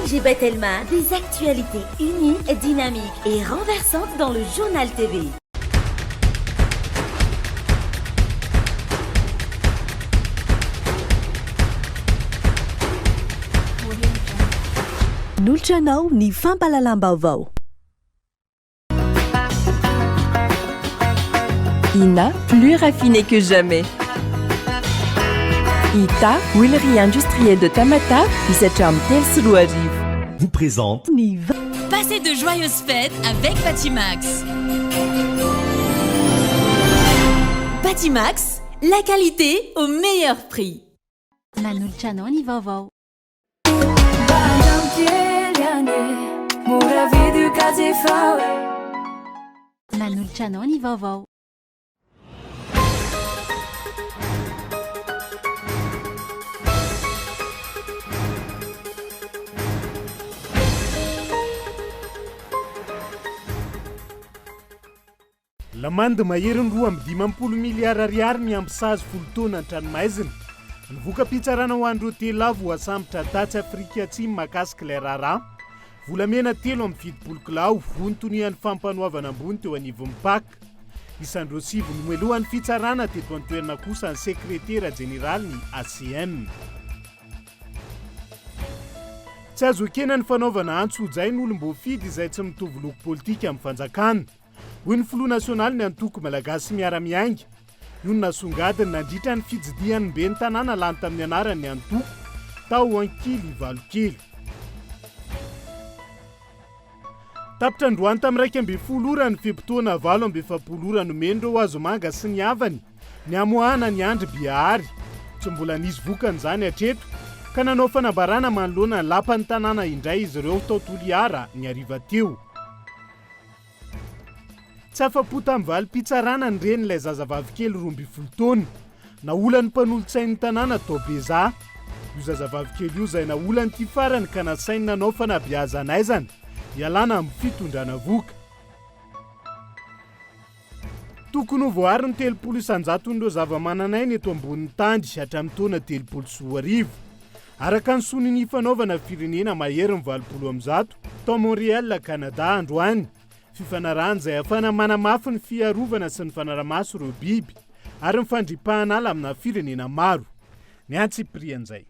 Angie Bettelma, des actualités uniques, dynamiques et renversantes dans le journal TV. Noltranao ny fampalalam-baovao. INA, plus raffiné que jamais. ITA, huilerie industrielle de Tamata, Isacham Telsuluariv, vous présente Passez de joyeuses fêtes avec Batimax. Batimax, la qualité au meilleur prix. La Noltranao ny vaovao. La Noltranao ny vaovao. Lamandy maherin'ny 2.5 miliara ariary miampy sazy folo taona an-tranomaizina. Nivoaka mpitsarana ho an'ireo telo avy voasambotra datsy Afrika Atsimo mahakasika ilay raharaha. Volamena 7.7 kilao vonontonian'ny fampanoavana ambony teo anivon'ny Paka. Isan'ireo 7 nomelohan'ny fitsarana teto an-toerana kosa ny sekretera jeneraly ny ACM. Tsy azo ekena ny fanaovana antso-jay ny olom-boafidy izay tsy mitovy loko politika amin'ny fanjakana. Hoy ny filoha nasionaly ny antoko malagasy miara-miainga. Io ny nasongadiny nandritra ny fijidian'ny ben'ny tanàna lany tamin'ny anarany antoko tao ankily valokely. Tapitra androany tamin'ny 1.7 ora ny fepitoana 7.7 ora nomen'ireo azo manga sy ny havany ny amoahana ny andry Bihary. Tsy mbola nisy vokan'izany hatreto ka nanao fanambarana manoloana ny lapan'ny tanàna indray izy ireo tao Toliara ny hariva teo. Tsy afa-po tamin'ny valim-pitsarana ny ren'ilay zazavavy kely 12 taona. Naolan'ny mpanolo-tsain'ny tanàna tao Beza. Io zazavavy kely io izay naolan'ny ty farany ka nasainy nanao fanabeazanaizana ialana amin'ny fitondrana voka. Tokony ho voariny 30 isanjaton'ireo zava-manan'aina eto ambonin'ny tandry hatramin'ny taona 34. Araka ny soniny fanaovana firenena maherin'ny 20 tao Montréal, Canada androany. Fifanarahana izay ahafana manamafy ny fiarovana sy ny fanaramaso ireo biby ary ny fandripahana ala amina firenena maro. Ny antsiprian'izay.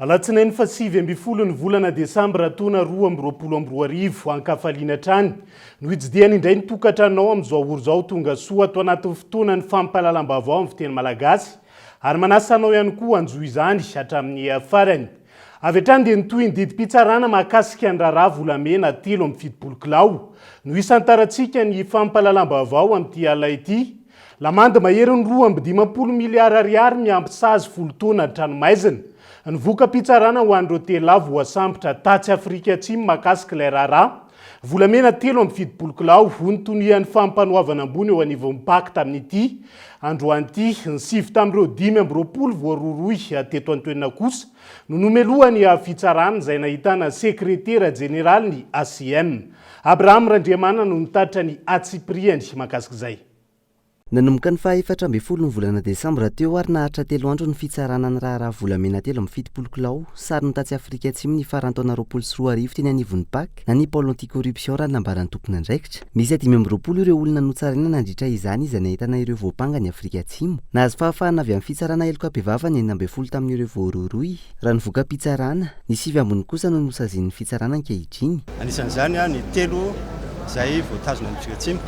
Alatsinainy fa 7 ny volana Desambra taona 2022 ankafaliana trany no hijidiany indray ny tokantranonao amin'izao oro izao tonga soa atao anatin'ny fotoana ny fampalalam-baovao amin'ny fiteny malagasy ary manasanao ihany koa anjo izany hatramin'ny farany. Avy hatrany dia nitohy ny didim-pitsarana mahakasika ny raharaha volamena 7.7 kilao no isantarantsika ny fampalalam-baovao amin'ity alina ity. Lamandy maherin'ny 2.5 miliara ariary miampy sazy folo taona an-tranomaizina. Nivoaka mpitsarana ho an'ireo telo avy voasambotra datsy Afrika Atsimo mahakasika ilay raharaha. Volamena 7.7 kilao vonontonian'ny fampanoavana ambony eo anivon'ny Paka tamin'ity androan'ity ny 7 tamin'ireo 5.20 voaroroy teto an-toerana kosa no nomelohany fitsarana izay nahitana sekretera jeneraly ny ACM. Abraham Randriamana no nitatitra ny Antsipriany mahakasika izay. Nanomboka ny 14 ny volana Desambra teo ary nahatra 3 andro ny fitsarana ny raharaha volamena 7.7 kilao sary ny datsy Afrika Atsimo ny farantaona 24 teny anivon'ny Paka na ny pôle anti-corruption raha nambaran'ny tompony andraikitra. Misy 5.20 ireo olona notsaraina nandritra izany izay nahitana ireo voapanga ny Afrika Atsimo. Nahazo fahafahana avy amin'ny fitsarana eloka-pivava ny 9 tamin'ireo voaroroy. Raha nivoaka pitsarana, ny 7 ambony kosa no nosazian'ny fitsarana ankehitriny. Anisan'izany ny telo izay voatazona ny Afrika Atsimo.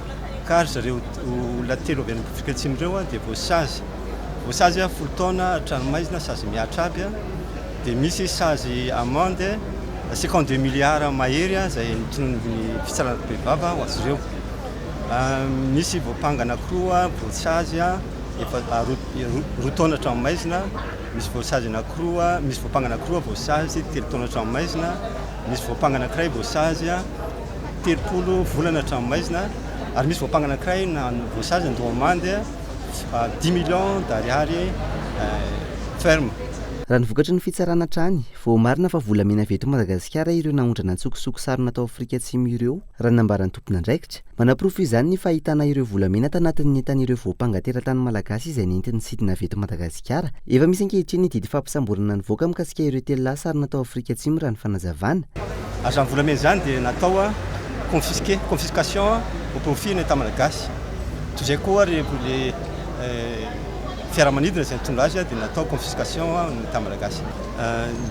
Ka zareo olona telo avy any Afrika Atsimo ireo dia voasazy folo taona an-tranomaizina sazy miatra aby dia misy sazy amande 52 miliara mahery izay nitonony fitsarana-pivava ho azy ireo. Misy voapanga anankiroa voasazy efa roa taona an-tranomaizina, misy voasazy anankiroa, misy voapanga anankiroa voasazy 3 taona an-tranomaizina, misy voapanga anankiray voasazy 30 volana an-tranomaizina. Ary misy voapanga anankiray na voasazy andoamande 10 millions d'ariary ferme. raha nivokatry ny fitsarana trany vao marina fa volamena avy eto Madagasikara ireo naondrana ntsokosoko sarona tao Afrika Atsimo ireo raha nambaran'ny tompona andraikitra manaprofo izany ny fahitana ireo volamena tanatin'ny entan'ireo voapanga-teratany malagasy izay nentin'ny sidina avy eto Madagasikara. Efa misy ankehitriny didy fampisamborana nivoaka mikasika ireo telo sarina tao Afrika Atsimo raha ny fanazavana. Azany volamena zany dia natao confiscation au profit ny etat malagasy. Toy izay koa rehefa le fiaramanidina izay mitondra azy dia natao confiscation ny etat malagasy.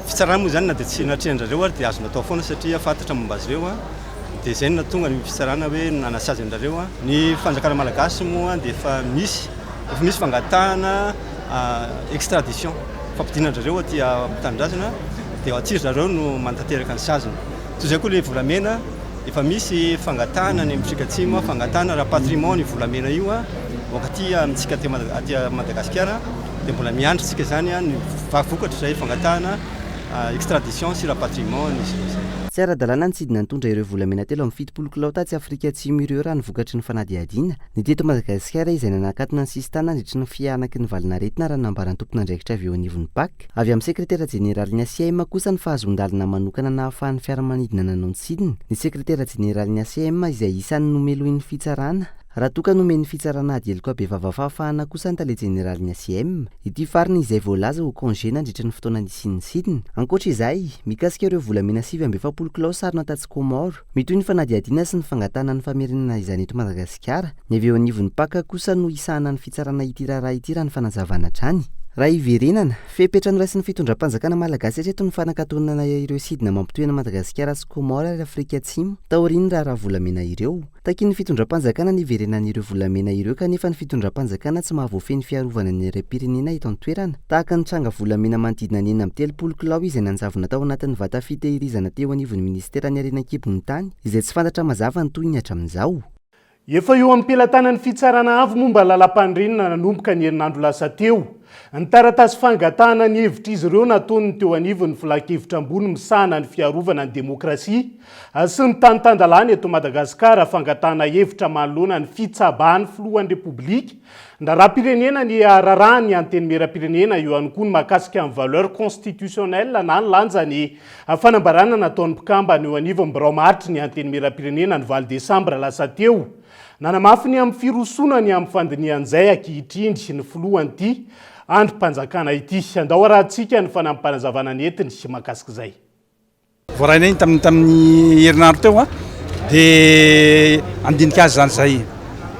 Fitsarana moa zany na dia tsy natrehan'ireo ary dia azo natao foana satria fantatra momba azy ireo dia izay no natonga ny fitsarana hoe nanasazy an'ireo. Ny fanjakana malagasy moa dia efa misy fangatahana extradition fampidinan'ireo aty tanindrazana dia atsiro zareo no mantanteraka ny saziny. Toy izay koa le volamena efa misy fangatahana ny Afrika Atsimo fangatahana rapatriement ny volamena io wakati amitsika aty Madagasikara dia mbola miandritsika zany ny vokatra izay fangatahana extradition sy rapatriement ny tsy ara-dalàna ny tsidina nitondra ireo volamena telo amin'ny 70 kilao tatsy Afrika Atsimo ireo raha nivokatry ny fanadihadiana ny teto Madagasikara izay nanakatona ny sistana nandritry ny fianaky ny valinaretina raha nambaran'ny tompon'andraikitra avy eo anivon'ny PAC. Avy amin'ny sekretera jeneralin'ny ACM kosa ny fahazondalina manokana nahafahan'ny fiaramanidina nanao ny tsidina. Ny sekretera jeneralin'ny ACM izay isan'ny nomeloin'ny fitsarana raha toka nomeny fitsarana adieliko abevava fahafahana kosa ny tale jeneralin'ny ACM. Ity fariny izay voalaza ho congé nandritra ny fotoana nisian'ny sidina. Ankoatra izay mikasika ireo volamena 740 kilao sarina tatsy Comore mitoy ny fanadihadiana sy ny fangatana ny famerenana izany eto Madagasikara. Ny avy eo anivon'ny PAC kosa no isahana ny fitsarana ity raharaha ity raha ny fanazavana hatrany. Raha iverenana fepetra no raisin'ny fitondram-panjakana malagasy eto ny fanakatonana ireo sidina mampitoena Madagasikara sy Comore ary Afrika Atsimo taoriny raha volamena ireo. Takin'ny fitondram-panjakana ny iverenan'ireo volamena ireo kanefa ny fitondram-panjakana tsy mahavoafeny fiarovana ny rem-pirenena eto an-toerana. Tahaka ny tranga volamena manodidina ny 30 kilao izay nanjavona tao anatin'ny vata fitehirizana teo anivon'ny ministera ny arenan-kibon'ny tany izay tsy fantatra mazava ny toyiny hatramin'izao. Efa eo amin'ny pelantanan'ny fitsarana avy momba lalam-pandrenina nanomboka ny herinandro lasa teo. Ny taratasy fangatahana ny hevitra izy ireo nataony teo anivon'ny filakevitra ambony misahana ny fiarovana ny demokrasia sy ny tanitandalàna eto Madagasikara fangatahana hevitra manoloana ny fitsabahan'ny filohan'ny repoblika ndara-pirenena ny ararahany anteny mera-pirenena eo ihany koa ny mahakasika amin'ny valeur constitutionnelle na ny lanja ny fanambarana nataon'ny mpikambana eo anivon'ny Braomaritry ny anteny mera-pirenena ny Val Desambra lasa teo. Nanamafy ny amin'ny firosonany amin'ny fandinian'izay ankehitriny ny filohan'ity androm-panjakana ity. Andao rahantsika ny fanampanazavana ny entiny sy mahakasika izay. Voarainay tamin'ny herinandro teo dia andinika azy zany zay.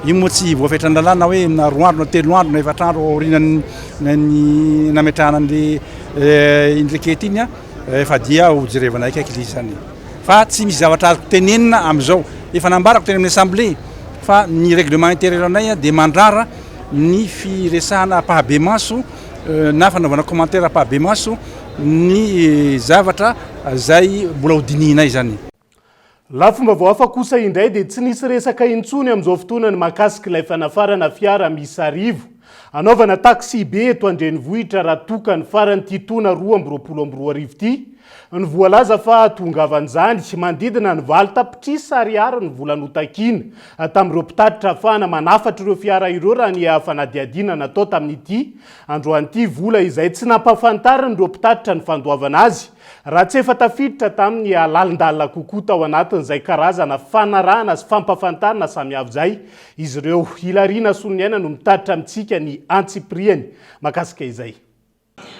Io moa tsy voafetra an-dalàna hoe na 2 andro na 3 andro na 4 andro aorianany nametrahana an'le indreketiny efa dia ho jerevana akaiky zany. Fa tsy misy zavatra azoko tenenina amin'izao. Efa nambarako teny amin'ny assemblée fa ny règlement intérieur anay dia mandrara ny firesahana apahabe maso na fanaovana commentaire apahabe maso ny zavatra zay mbola hodininay zany. Lafomba voafa kosa indray dia tsy nisy resaka intsony amin'izao fotoana ny mahakasika ilay fanafarana fiara misy arivo. Anaovana taxi be eto Andrenivohitra raha toka ny farany titona 220 arivo ity. Ny voalaza fa tongavan'izany manodidina ny 8 tapitrisa ariary ny vola notakiana tamin'ireo mpitatitra ahafahana manafatra ireo fiara ireo raha ny fanadihadiana natao tamin'ity androan'ity vola izay tsy nampahafantariny ireo mpitatitra ny fandoavana azy raha tsy efa tafiditra tamin'ny lalindalina kokoa tao anatin'izay karazana fanarahana sy fampahafantarana samihafa izay izy ireo. Hilariana Soloniaina no mitatitra amintsika ny antsipriany mahakasika izay.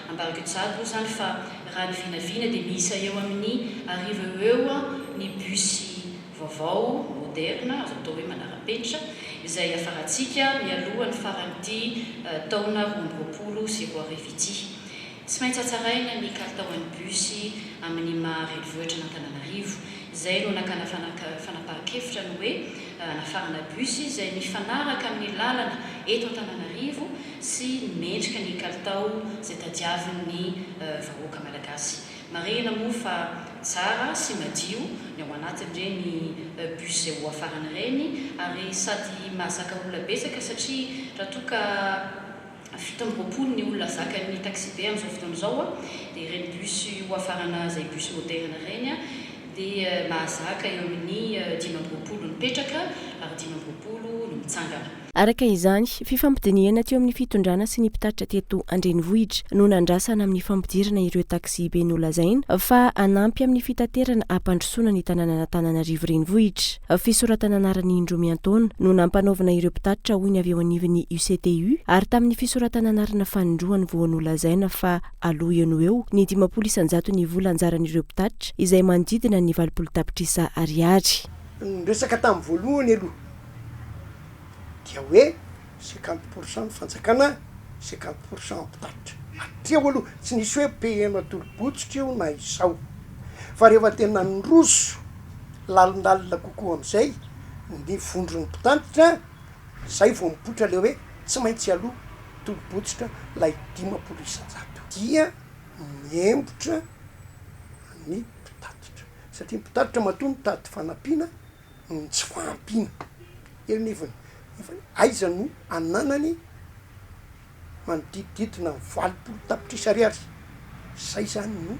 Ambaraka zany fa raha ny vinavina dia misa eo amin'ny arivo eo ny busy vaovao moderna azo atao hoe manara-penitra izay afarantsika mialohan'ny faran'ity taona 2020 sy 2020. Tsy maintsy hatsaraina ny kalitaon'ny busy amin'ny maha-renivohitra n'Antananarivo. Izay no nakana fanapahan-kevitra ny hoe nafarana busy izay mifanaraka amin'ny lalana eto Antananarivo sy mendrika ny kalitao izay tadiavin'ny vahoaka malagasy. Marihana moa fa tsara sy madio ny ao anatin'ireny bus izay ho afarana ireny ary sady mahazaka olona betsaka satria raha toka 7 ny olona zakan'ny taxi be amin'izao fotoana izao dia ireny bus ho afarana izay bus moderna ireny dia mahazaka eo amin'ny 5 mipetraka ary 5 no mitsangana. Araka izany, fifampidiniana teo amin'ny fitondrana sy ny mpitatitra teto Andrenivohitra no nandrasana amin'ny fampidirana ireo taksi be nolazaina fa anampy amin'ny fitaterana ampandrosoana ny tanàna Antananarivo renivohitra. Fisoratana anarany Indromy Antaona no nampanaovana ireo mpitatitra hoy ny avy eo anivon'ny UCTU ary tamin'ny fisoratana anarana fanindroany vao nolazaina fa aloha eno eo ny 500 ny vola anjaran'ireo mpitatitra izay manodidina ny 20 tapitrisa ariary. Resaka tamin'ny voalohany aloha dia hoe 50% ny fanjakana 50% mpitatitra. Atreo aloha tsy nisy hoe pehana tolo-botsitra io na izao. Fa rehefa tena nroso lalindalina kokoa amin'izay ny vondron'ny mpitatitra, zay vao mipoitra le hoe tsy maintsy aloha tolo-botsitra lay 500 isan-jato. Dia miembotra ny mpitatitra. Satria mpitatitra matoa mitady fanampiana tsy fahampiana. Ernivony aiza no ananany manodidididina 20 tapitrisa ariary. Zay zany no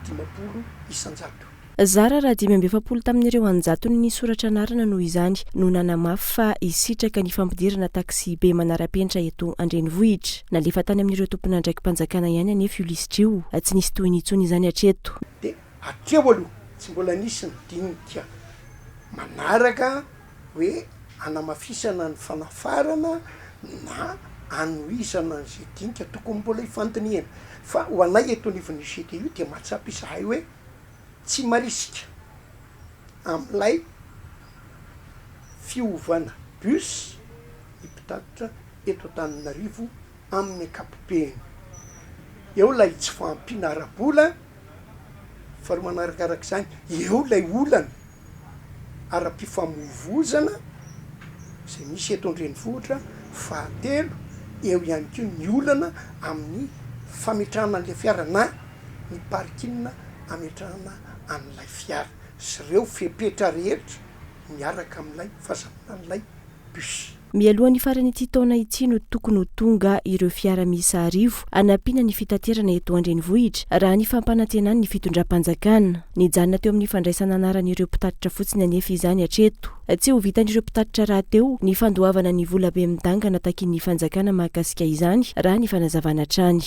500 isan-jato. Zara raha 570 tamin'ireo anjatony ny soratra anarana noho izany no nanamafy fa isitraka ny fampidirana taksi be manara-penitra eto Andrenivohitra. Nalefa tany amin'ireo tompon'andraiki mpanjakana ihany anefa io lisitrio, tsy nisy toy nitsony izany atreto. Dia atreo aloha tsy mbola nisy ny dinika manaraka hoe anamafisana ny fanafarana na anoizana n'izay dinika tokony mbola ifantiniana. Fa ho anay eto anivon'ny UCTU dia mahatsapy izahay hoe tsy marisika amin'ilay fiovana bus ny mpitatitra eto Antananarivo amin'ny ankapobeny. Eo lay tsy fahampiana ara-bola, fa manarakarak'izany eo lay olana ara-pifamovozana izay misy eto Andrenivohitra. Fahatelo, eo ihany koa ny olana amin'ny fametrahana an'ilay fiara na ny parking ametrahana an'ilay fiara. Sy ireo fepetra rehetra miaraka amin'ilay fahazavana an'ilay bus. Mialohan'ny farany ity taona ity no tokony ho tonga ireo fiara miisa 10 anampiana ny fitaterana eto Andrenivohitra raha ny fampanantenana ny fitondram-panjakana. Nijanona teo amin'ny fandraisana anaran'ireo mpitatitra fotsiny anefa izany atreto. Tsy ho vitan'ireo mpitatitra raha teo ny fandoavana ny vola be midangana takin'ny fanjakana mahakasika izany raha ny fanazavana hatrany.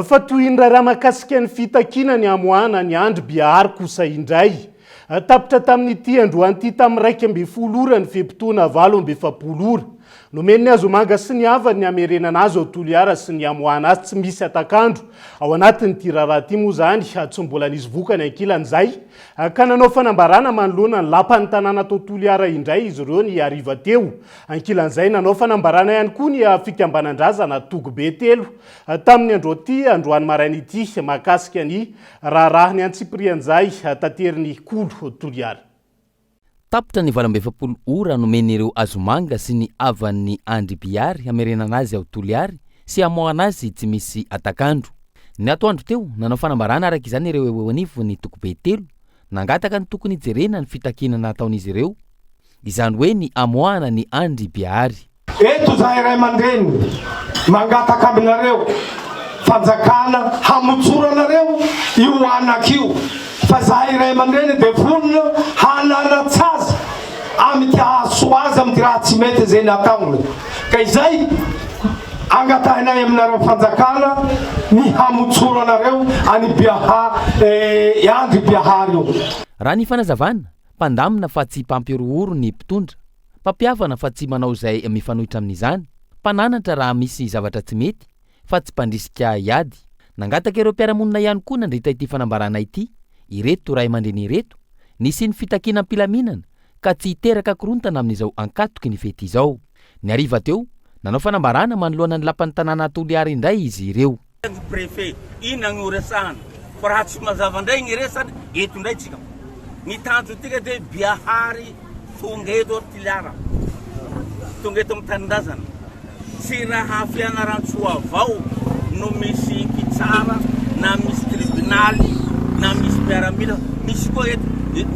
Fa toy indray raha mahakasika ny fitakina ny amoana ny andro Bihary kosa indray. Tapitra tamin'ity androan'ity tamin'ny 12 ora ny fepitona 17 ora. Nomeny ny Azomanga sy ny havany amerenana azy ao Toliara sy ny amoana azy tsy misy atakandro. Ao anatin'ny tiraraha ity moa zany tsy mbola nisy vokany ankilan'izay. Ka nanao fanambarana manoloana ny lapan'ny tanàna tao Toliara indray izy ireo ny hariva teo. Ankilan'izay nanao fanambarana ihany koa ny fikambanandrazana Togobe 3 tamin'ny androany maraina ity mahakasika ny raharahany Antsiprian'izay taterin'ny Kolo Toliara. Tapitra ny 12 ora nomen'ireo Azomanga sy ny havan'ny Andry Bihary amerenana azy ao Toliary sy amoana azy tsy misy atakandro. Ny atoandro teo nanao fanambarana araka izany ireo eo anivo ny Togobe 3 nangataka ny tokony jerena ny fitakinana ataon'izy ireo. Izany hoe ny amoana ny Andry Bihary. Eto zahay ray aman-dreny mangataka aminareo fanjakana hamotsoranareo io anakio. Fa zahay ray aman-dreny de vonona hananatsaza amin'ny hahasoaza amin'ny raha tsy mety zay nataony. Ka izay angatahinay aminareo fanjakana ny hamotsoranareo any Andry Bihary io. Raha ny fanazavana, mpandamina fa tsy mpampiorohoro ny mpitondra, mpampiavana fa tsy manao izay mifanohitra amin'izany, mpananatra raha misy zavatra tsy mety fa tsy mpandrisika iady. Nangataka ireo mpiaramonina ihany koa nandritra ity fanambarana ity. Ireto ray aman-dreny ireto nisy ny fitakina am-pilaminana ka tsy hiteraka korontana amin'izao ankatoky ny fety izao. Ny hariva teo nanao fanambarana manoloana ny lapan'ny tanàna Toliara indray izy ireo. Prefet ina gny oresahana fa raha tsy mazava indray gny resany eto indray tsika. Ny tanjo tika de Bihary tonga eto Toliara. Tonga eto amin'ny tanindrazana. Tsy raha fianaran-tsoa avao no misy kitsara na misy tribunaly na misy miaramila misy koa eto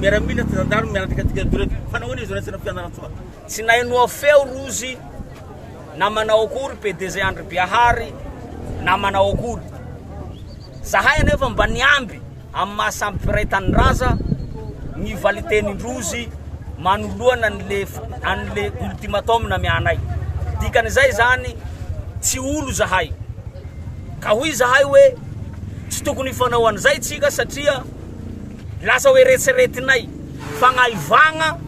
miaramila tandaro miaratikatika doreto fa nahoana izy resana fianaran-tsoa tsy nainoa feo rozy na manao akory PDG Andry Bihary na manao akory zahay anefa mba niamby amin'ny mahasamby piray tanindraza ny valitenindrozy manoloana an'le ultimatomna mianay dikan'izay zany tsy olo zahay ka hoy zahay hoe tsy tokony ifanao an'izay tsika satria lasa hoe retseretinay fagnaivagna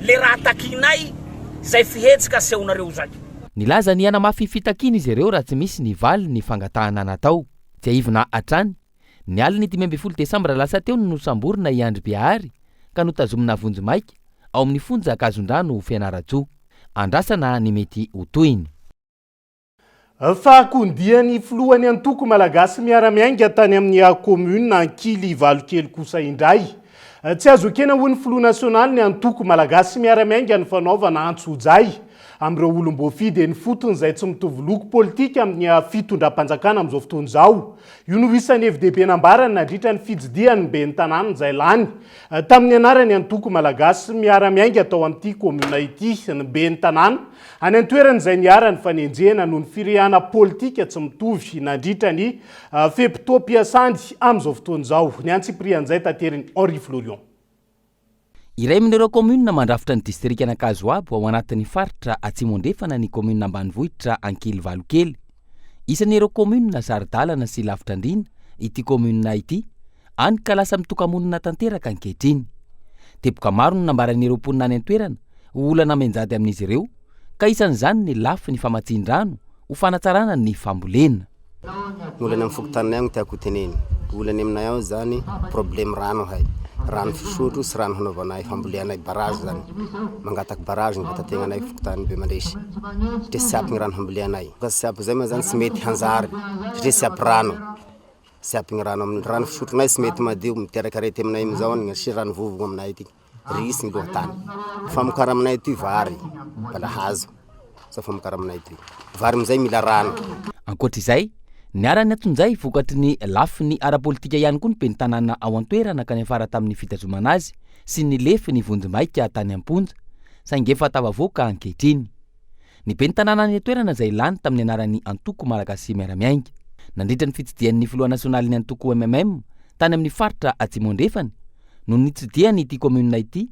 le raha takinay zay fihetsika asehonareo zay. Nilaza ny anamafy fitakiny izy ireo raha tsy misy ny valy ny fangatahana natao. Tsy aivina atrany ny aliny 12 Desambra lasa teo no nosamborina i Andry Bihary ka notazomina vonjy maika ao amin'ny fonjakazondrano Fianaratsoa. Andrasana ny mety ho toyiny. Fahakondiany filohany antoko malagasy miara-miainga tany amin'ny commune Ankily Valokely kosa indray. Tsy azo ekena ho ny filoha nasionaly ny antoko malagasy miara-miainga ny fanaovana antso-jay amin'ireo olom-boafidy ny fotony izay tsy mitovy loko politika amin'ny fitondram-panjakana amin'izao fotoana izao. Io no isan'ny FDB nambarany nandritra ny fitsidiany be ny tanàna izay lany tamin'ny anarany antoko malagasy miara-miainga atao amin'ity commune ity ny be ny tanàna any an-toerana izay niarany fanenjehana noho ny firehana politika tsy mitovy nandritra ny fepito-piasandy amin'izao fotoana izao. Ny antsiprian'izay tateriny Henri Florian. Iray amin'ireo commune mandrafitra ny district an'Ankazoabo ao anatin'ny faritra Atsimondrefana ny commune ambanivohitra Ankily Valokely. Isan'ireo commune saridalana sy lavitra andrina ity commune ity any ka lasa mitokamonina tanteraka ankehitriny. Teboka maro no nambaran'ireo mponina any an-toerana olana menjady amin'izy ireo ka isan'izany ny lafy ny famatsin-drano ho fanatsarana ny fambolena. Olana amin'ny fokotanay agny tiako teneny. Olany aminay ao zany problème rano hay. Rano fisotro sy rano hanaovanay famboleanay barage zany. Mangataky barage ny vatategnanay fokotany be mandresy. Te siapy ny rano famboleanay. Ka siapy zay ma zany tsy mety hanjary. Satria siapy rano. Siapy ny rano amin'ny rano fisotronay tsy mety madio miterakarety aminay amizao ny sy rano vovogo aminay ity. Risy ny lohatany. Famokara aminay ity vary. Bala hazo. Sa famokara aminay ity. Vary amizay mila rano. Ankoatr'izay niarany atonjay vokatry ny lafy ny ara-politika ihany koa ny be ny tanàna ao an-toerana ka niafara tamin'ny fitazomana azy sy ny lefy ny vonjy-maika tany am-ponja saingy efa tavavoaka ankehitriny. Ny be ny tanàna any an-toerana izay lany tamin'ny anaran'ny antoko malagasy miara-miainga. Nandritra ny fitsidian'ny filoha nasionaly ny antoko MMM tany amin'ny faritra Atsimondrefany no nitsidiany ity commune ity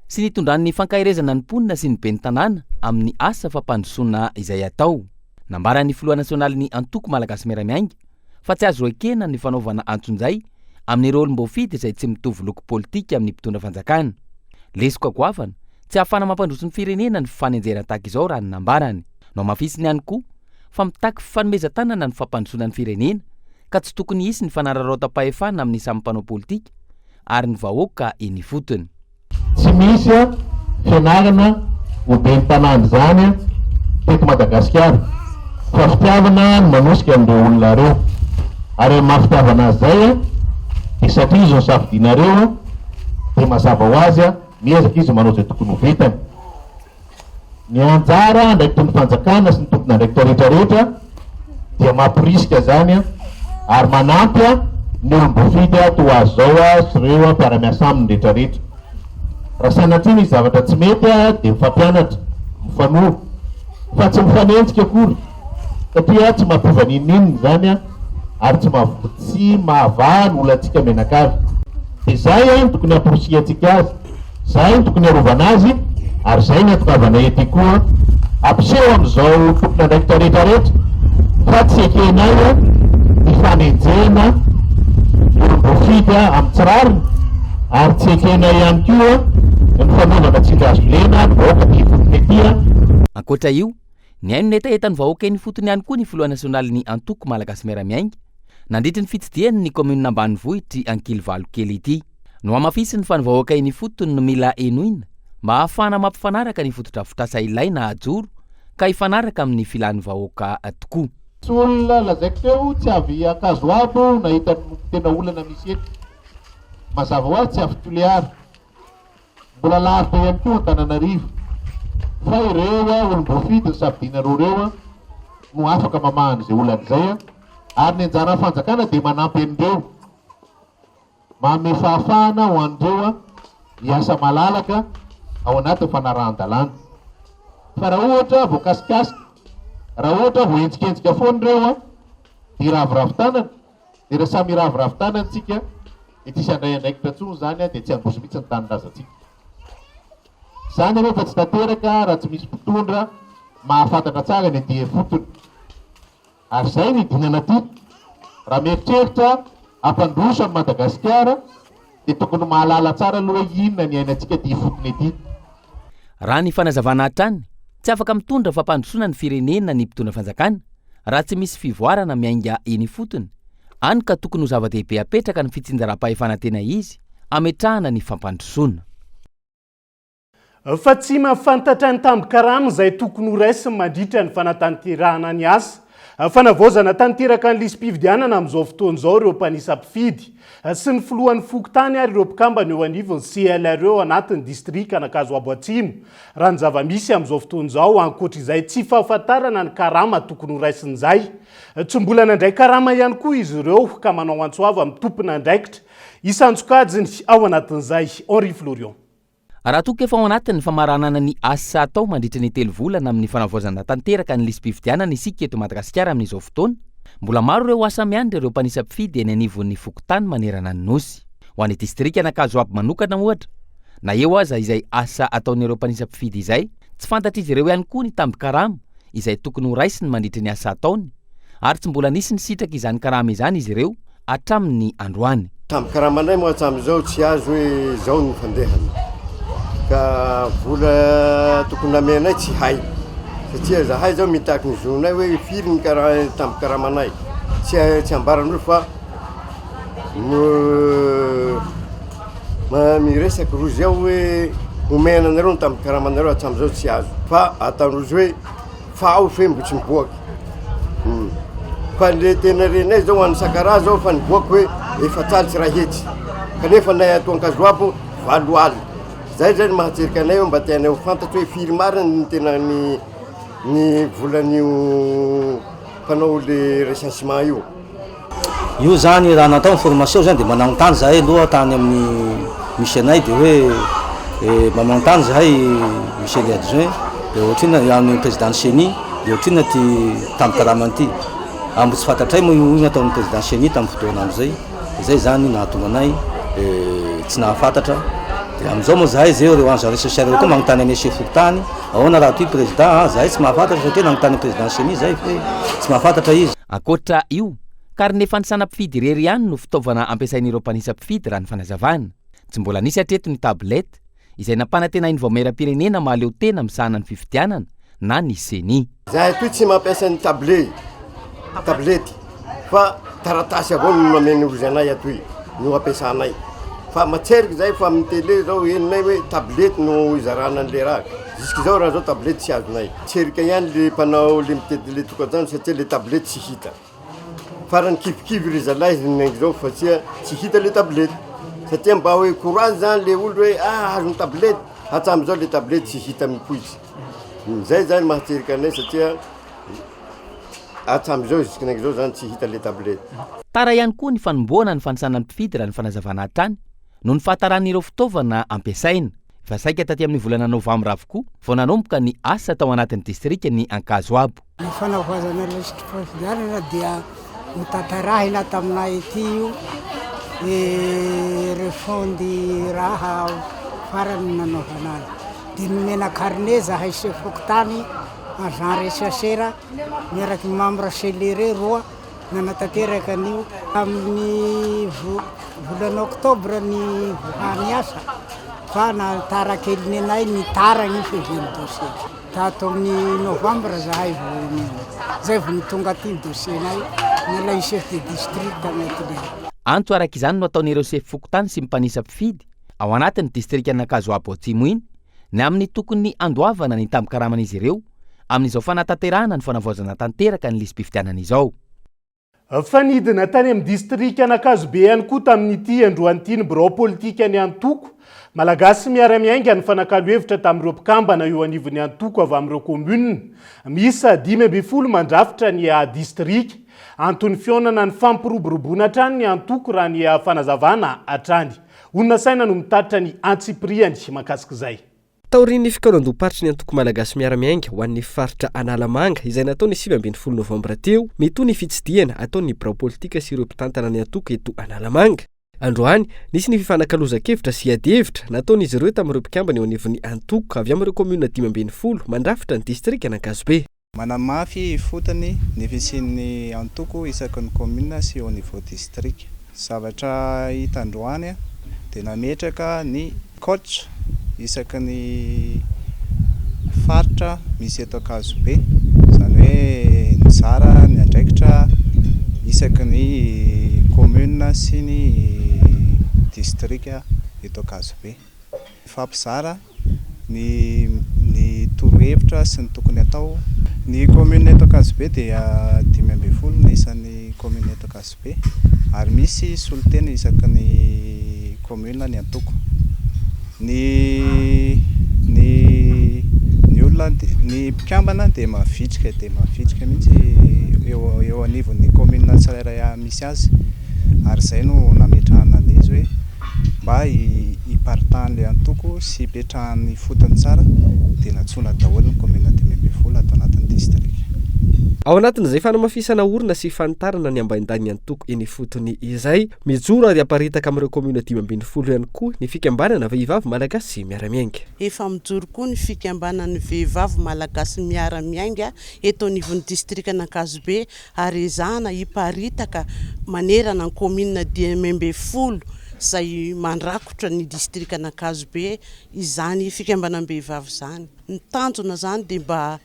sy nitondran'ny fankahirezana ny mponina sy ny be ny tanàna amin'ny asa fampandrosoana izay atao. Nambaran'ny filoha nasionaly ny antoko malagasy miara-miainga fa tsy azo ekena ny fanaovana antsonjay amin'ireo olom-boafidy izay tsy mitovy loko politika amin'ny mpitondra fanjakana. Lesoko agoavana tsy ahafana mampandroso ny firenena ny fanenjera tahaka izao raha ny nambarany. No mafisiny ihany koa fa mitaky fanomezan-tanana ny fampandrosoana ny firenena ka tsy tokony hisy ny fanararaotam-pahefana amin'ny samy mpanao politika ary ny vahoaka eny fotony. Tsy misy fianarana ho be ny tanàna zany teto Madagasikara. Fa fitiavana manosika amin'ireo olona reo ary mahafitiavana azy zay dia satria izy safidinareo dia mazava ho azy miezaka izy manao izay tokony ho vitany. Ny anjara ndraiky tompony fanjakana sy ny tompona ndraiky rehetrarehetra dia mampirisika zany ary manampy ny olom-boafidy toa azy zao sy ireo mpiara-miasa aminy rehetrarehetra. Raha sanatriny izy zavatra tsy mety dia mifampianatra mifanohy fa tsy mifanenjika akory satria tsy mampiova ninnininy zany ary tsy mahavary olantsika menakavy. Dia zay ny tokony amporosiantsika azy, zay ny tokony arovana azy ary zay ny atokavana ety koa ampiseho amin'izao tompona ndraikitra rehetrarehetra fa tsy ekenay ny fanenjena olom-boafidy amin'ny tsirariny ary tsy ekenay ihany koa ny fanaovana tsindrasolena ny vahoaka ny fotony etya. Ankoatra io ny haino netaetany vahoaka eny fotony ihany koa ny filoha nasionaly ny antoko malagasy miara-miainga nandritra ny fitsidiany ny commune ambanivohitry Ankily Valokely ity. No amafisy ny fanovahoaka eny fotony no mila enoina mba ahafahana mampifanaraka ny fotodrafitrasa ilaina ajoro ka hifanaraka amin'ny filan'ny vahoaka tokoa. Tsy olona lazaiko teo tsy avy Ankazoabo nahita tena olana misy eto. Mazava ho azy tsy avy Toliara. Mbola lavitra ihany koa Antananarivo. Fa ireo olom-boafidy ny safidinareo reo no afaka mamahany izay olana izay ary ny anjara fanjakana dia manampy an'ireo manome fahafahana ho an'ireo hiasa malalaka ao anatin'ny fanarahan-dalàna. Fa raha ohatra voakasikasika, raha ohatra voentsikentsika foana ireo dia raviravitanana, dia raha samy raviravitanantsika dia tsy isy andray andraikitra intsony zany dia tsy androso mihitsy ny tanin-drazantsika. zany rehefa tsy tanteraka raha tsy misy mpitondra mahafantatra tsara ny dia fotony ary zay ny dinana ty raha mieritreritra ampandroso amin'ny Madagasikara dia tokony mahalala tsara aloha inona ny ainatsika dia fotony ety. Raha ny fanazavana hatrany tsy afaka mitondra fampandrosona ny firenena ny mpitondra fanjakana raha tsy misy fivoarana miainga eny fotony, any ka tokony ho zava-dehibe apetraka ny fitsinjaram-pahefana tena izy ametrahana ny fampandrosona. Fa tsy mahafantatra ny tambikarama izay tokony ho raisiny mandritra ny fanatanterahana ny asa. Fanavaozana tanteraka ny lisym-pividianana amin'izao fotoana izao ireo mpanisam-pifidy sy ny filohan'ny fokontany ary ireo mpikambana eo anivon'ny CLRE anatin'ny distrika Anakazo Atsimo. Raha ny zava-misy amin'izao fotoana izao ankoatra izay tsy fahafantarana ny karama tokony ho raisin'izay. Tsy mbola nandray karama ihany koa izy ireo ka manao antsoava amin'ny tompona andraikitra. Isantsokajiny ao anatin'izay Henri Florian. Raha toka efa ao anatin'ny famaranana ny asa atao mandritra ny 3 volana amin'ny fanavaozana tanteraka ny lisym-pifidianana isika eto Madagasikara amin'izao fotoana, mbola maro ireo asa miandry ireo mpanisam-pifidy eny anivon'ny fokontany manerana ny nosy. Ho an'ny distrika Anakazo manokana ohatra, na eo aza izay asa ataon'ireo mpanisam-pifidy izay, tsy fantatra izy ireo ihany koa ny tambikarama izay tokony ho raisiny mandritra ny asa ataony, ary tsy mbola nisy ny sitraka izany karama izany izy ireo hatramin'ny androany. Tambikaramanay moa hatramin'izao tsy azo hoe zao ny fandehana. Ka vola tokony amenay tsy hay satria zahay zao mitaky ny zonay hoe firy ny tambikaramanay tsy ambaran'olo fa miresaky rozy ao hoe omena anareo ny tambikaramanareo hatramin'izao tsy azo fa ataon'rozy hoe fao fe mbo tsy miboaky. Fa le tena renay zao any Sakara zao fa niboaky hoe efatraly tsy raha hetsy kanefa nay ato Ankazoabo 7 aly. Zay zany mahatseriky anay mba tianay ho fantatry hoe firy mariny ny tena ny volan'io mpanao le recensement io. Io zany raha natao ny formation zany dia managnontany zahay aloha tany amin'ny misy anay dia hoe managnontany zahay monsieur le adjoint dia ohatrina amin'ny président Seni dia ohatrina ty tambikaramany ty ambo tsy fantatray moa io nataon'ny président Seni tamin'ny fotoana amin'izay. Zay zany nahatonga anay tsy nahafantatra. Amizao moa zahay zay reo anza resosialy koa magnotany any chef fokontany ahoana raha toy président zahay tsy mahafantatra satria nagnotany président Seni zay fe tsy mahafantatra izy. Ankoatra io, karine fanisanam-pifidy irery ihany no fitaovana ampiasain'ireo mpanisam-pifidy raha ny fanazavana. Tsy mbola nisy hatreto ny tablety izay nampanantenainy vaomeram-pirenena mahaleo tena misahana ny fifidianana na ny Seni. Zahay toy tsy mampiasa ny tablety fa taratasy avao no ameny rozy anay atoy no ampiasanay. Fa matseriky zay fa amin'ny télé zao heninay hoe tablety no izarana an'le raha. Jusque zao raha zao tablety tsy azonay. Tserika ihany le mpanao le mitedy le tokantany satria le tablety tsy hita. Farany kivikivy ry zalahy zao satria tsy hita le tablety. Satria mba hoe courage zany le olo hoe azo ny tablety hatramin'izao le tablety tsy hita mipoitsy. Zay zany mahatseriky anay satria hatramin'izao jusqu'n'izao zany tsy hita le tablety. Tara ihany koa ny fanomboana ny fanisanana mpifidy raha ny fanazavana hatrany no ny fahatarann'ireo fitaovana ampiasaina. Fa saika taty amin'ny volana Novambra avokoa vao nanomboka ny asa tao anatin'ny distrika ny Ankazoabo. Ny fanavaozana lisym-pifidianana dia notantarahina taminay ety io refondy raha farany nanaovana azy. Dia nomena carnet zahay chef fokontany agent rechercheur miaraky membre CLRE roa nanatanteraka an'io amin'ny volana Oktobra ny vohany asa fa natarakeliny anay ny taragny feveny dossier. Tato amin'ny Novambra zahay zay vao nitonga aty ny dossiernay nalay chef de district anatiny. Anto araka izany no ataon'ireo chef fokontany sy mpanisam-pifidy ao anatin'ny distrika Anakazoabo Atsimo iny ny amin'ny tokony andoavana ny tambikaraman'izy ireo amin'izao fanatanterahana ny fanavaozana tanteraka ny lisym-pifidianana izao. Fanidina tany amin'ny distrika Anakazobe ihany koa tamin'ity androany ny birao politika ny Antoko. Malagasy miara-miainga ny fanakalo-hevitra tamin'ireo mpikambana eo anivon'ny Antoko avy amin'ireo komuna. Misy 5 mandrafitra ny distrika. Antony fionana ny fampiroboroboana hatrany ny Antoko raha ny fanazavana hatrany. Onona saina no mitatitra ny antsipriany makasika izay. Taorian'ny fikaroan-doparitry ny Antoko Malagasy miara-miainga ho an'ny faritra Analamanga izay nataony 27 Novambra teo metoy ny fitsidiana ataon'ny birao politika sy ireo mpitantana ny Antoko eto Analamanga. androany nisy ny fifanankalozakevitra sy adevitra nataon'izy ireo tamin'ireo mpikambana eo anivon'ny antoko avy amin'ireo komuna 10 mandrafitra ny distrika Ankazobe. Manamafy fotony ny fisian'ny antoko isaky ny komuna sy au niveau district. Zavatra hita androany dia nametraka ny coach isaky ny faritra misy eto Ankazobe, izany hoe ny zara ny andraikitra isaky ny komuna sy ny distrika eto Ankazobe. Fampizara ny torohevitra sy ny tokony atao. Ny komuna eto Ankazobe dia 10 ny isan'ny komuna eto Ankazobe ary misy soloteny isaky ny komuna ny antoko. Ny olona ny mpikambana dia mavitrika mihitsy eo anivon'ny komuna tsirairay misy azy ary izay no nametrahana an'izy hoe mba hiparitahan'ilay antoko sy hipetrahan'ny fotony tsara dia natsoina daholo ny komuna 10 atao anatin'ny distrika. Ao anatin'izay fanamafisana orona sy fanitarana ny ambaindan'ny antoko eny fotony izay mijoro ary aparitaka amin'ireo komuna 10 ihany koa ny fikambanana vehivavy malagasy miara-miainga. Efa mijoro koa ny fikambanan'ny vehivavy malagasy miara-miainga eto anivon'ny distrika Ankazobe ary ezahana hiparitaka manerana ny komuna 10 izay mandrakotra ny distrika Ankazobe izany fikambanan-behivavy izany. Ny tanjona izany dia mba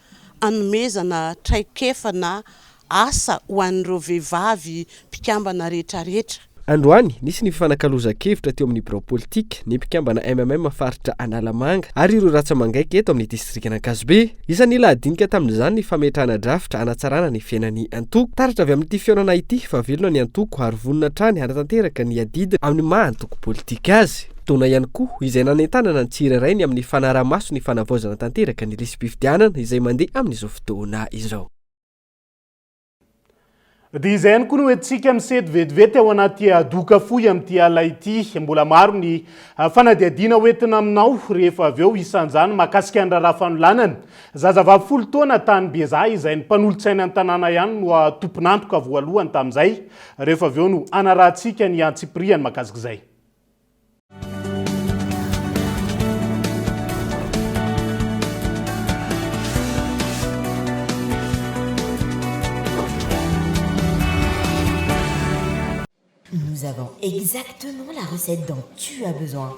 anomezana traikefana asa ho an'ireo vehivavy mpikambana rehetrarehetra. Androany nisy ny fifanankalozakevitra teo amin'ny birao politika ny mpikambana MMM faritra Analamanga ary ireo ratsamangaiky eto amin'ny distrika Ankazobe. Isan'ny lahadinika tamin'izany ny fametrahana drafitra anatsarana ny fiainan'ny antoko. Taratra avy amin'ity fiaonana ity fa velona ny antoko ary vonona trany hanatanteraka ny adidina amin'ny maha-antoko politika azy. Tona ihany koa izay nanentanana ny tsirairay amin'ny fanaramaso ny fanavaozana tanteraka ny risam-pifidianana izay mandeha amin'izao fotoana izao. Dia izay ihany koa no hoentsika misety vetivety ao anaty doka fohy amin'ity ala ity. Mbola maro ny fanadihadiana hoentina aminao rehefa avy eo isan'izany mahakasika ny raharaha fanolanana. Zazavavy 10 taona tany Bezaha izay ny mpanolotsaina ny tanàna ihany no tompon'antoka voalohany tamin'izay. Rehefa avy eo no anarahantsika ny antsipriany mahakasika izay. Nous avons exactement la recette dont tu as besoin.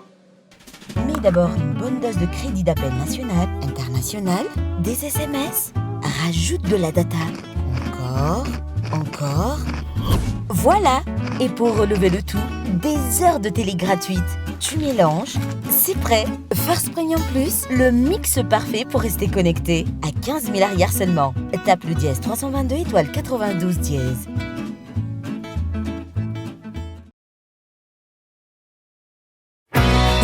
Mets d'abord une bonne dose de crédit d'appel national, international, des SMS, rajoute de la data. Encore. Voilà. Et pour relever le tout, des heures de télé gratuites. Tu mélanges, c'est prêt. First Premium Plus, le mix parfait pour rester connecté. À 15 000 arrières seulement. Tape le dièse 322 étoile 92 dièse.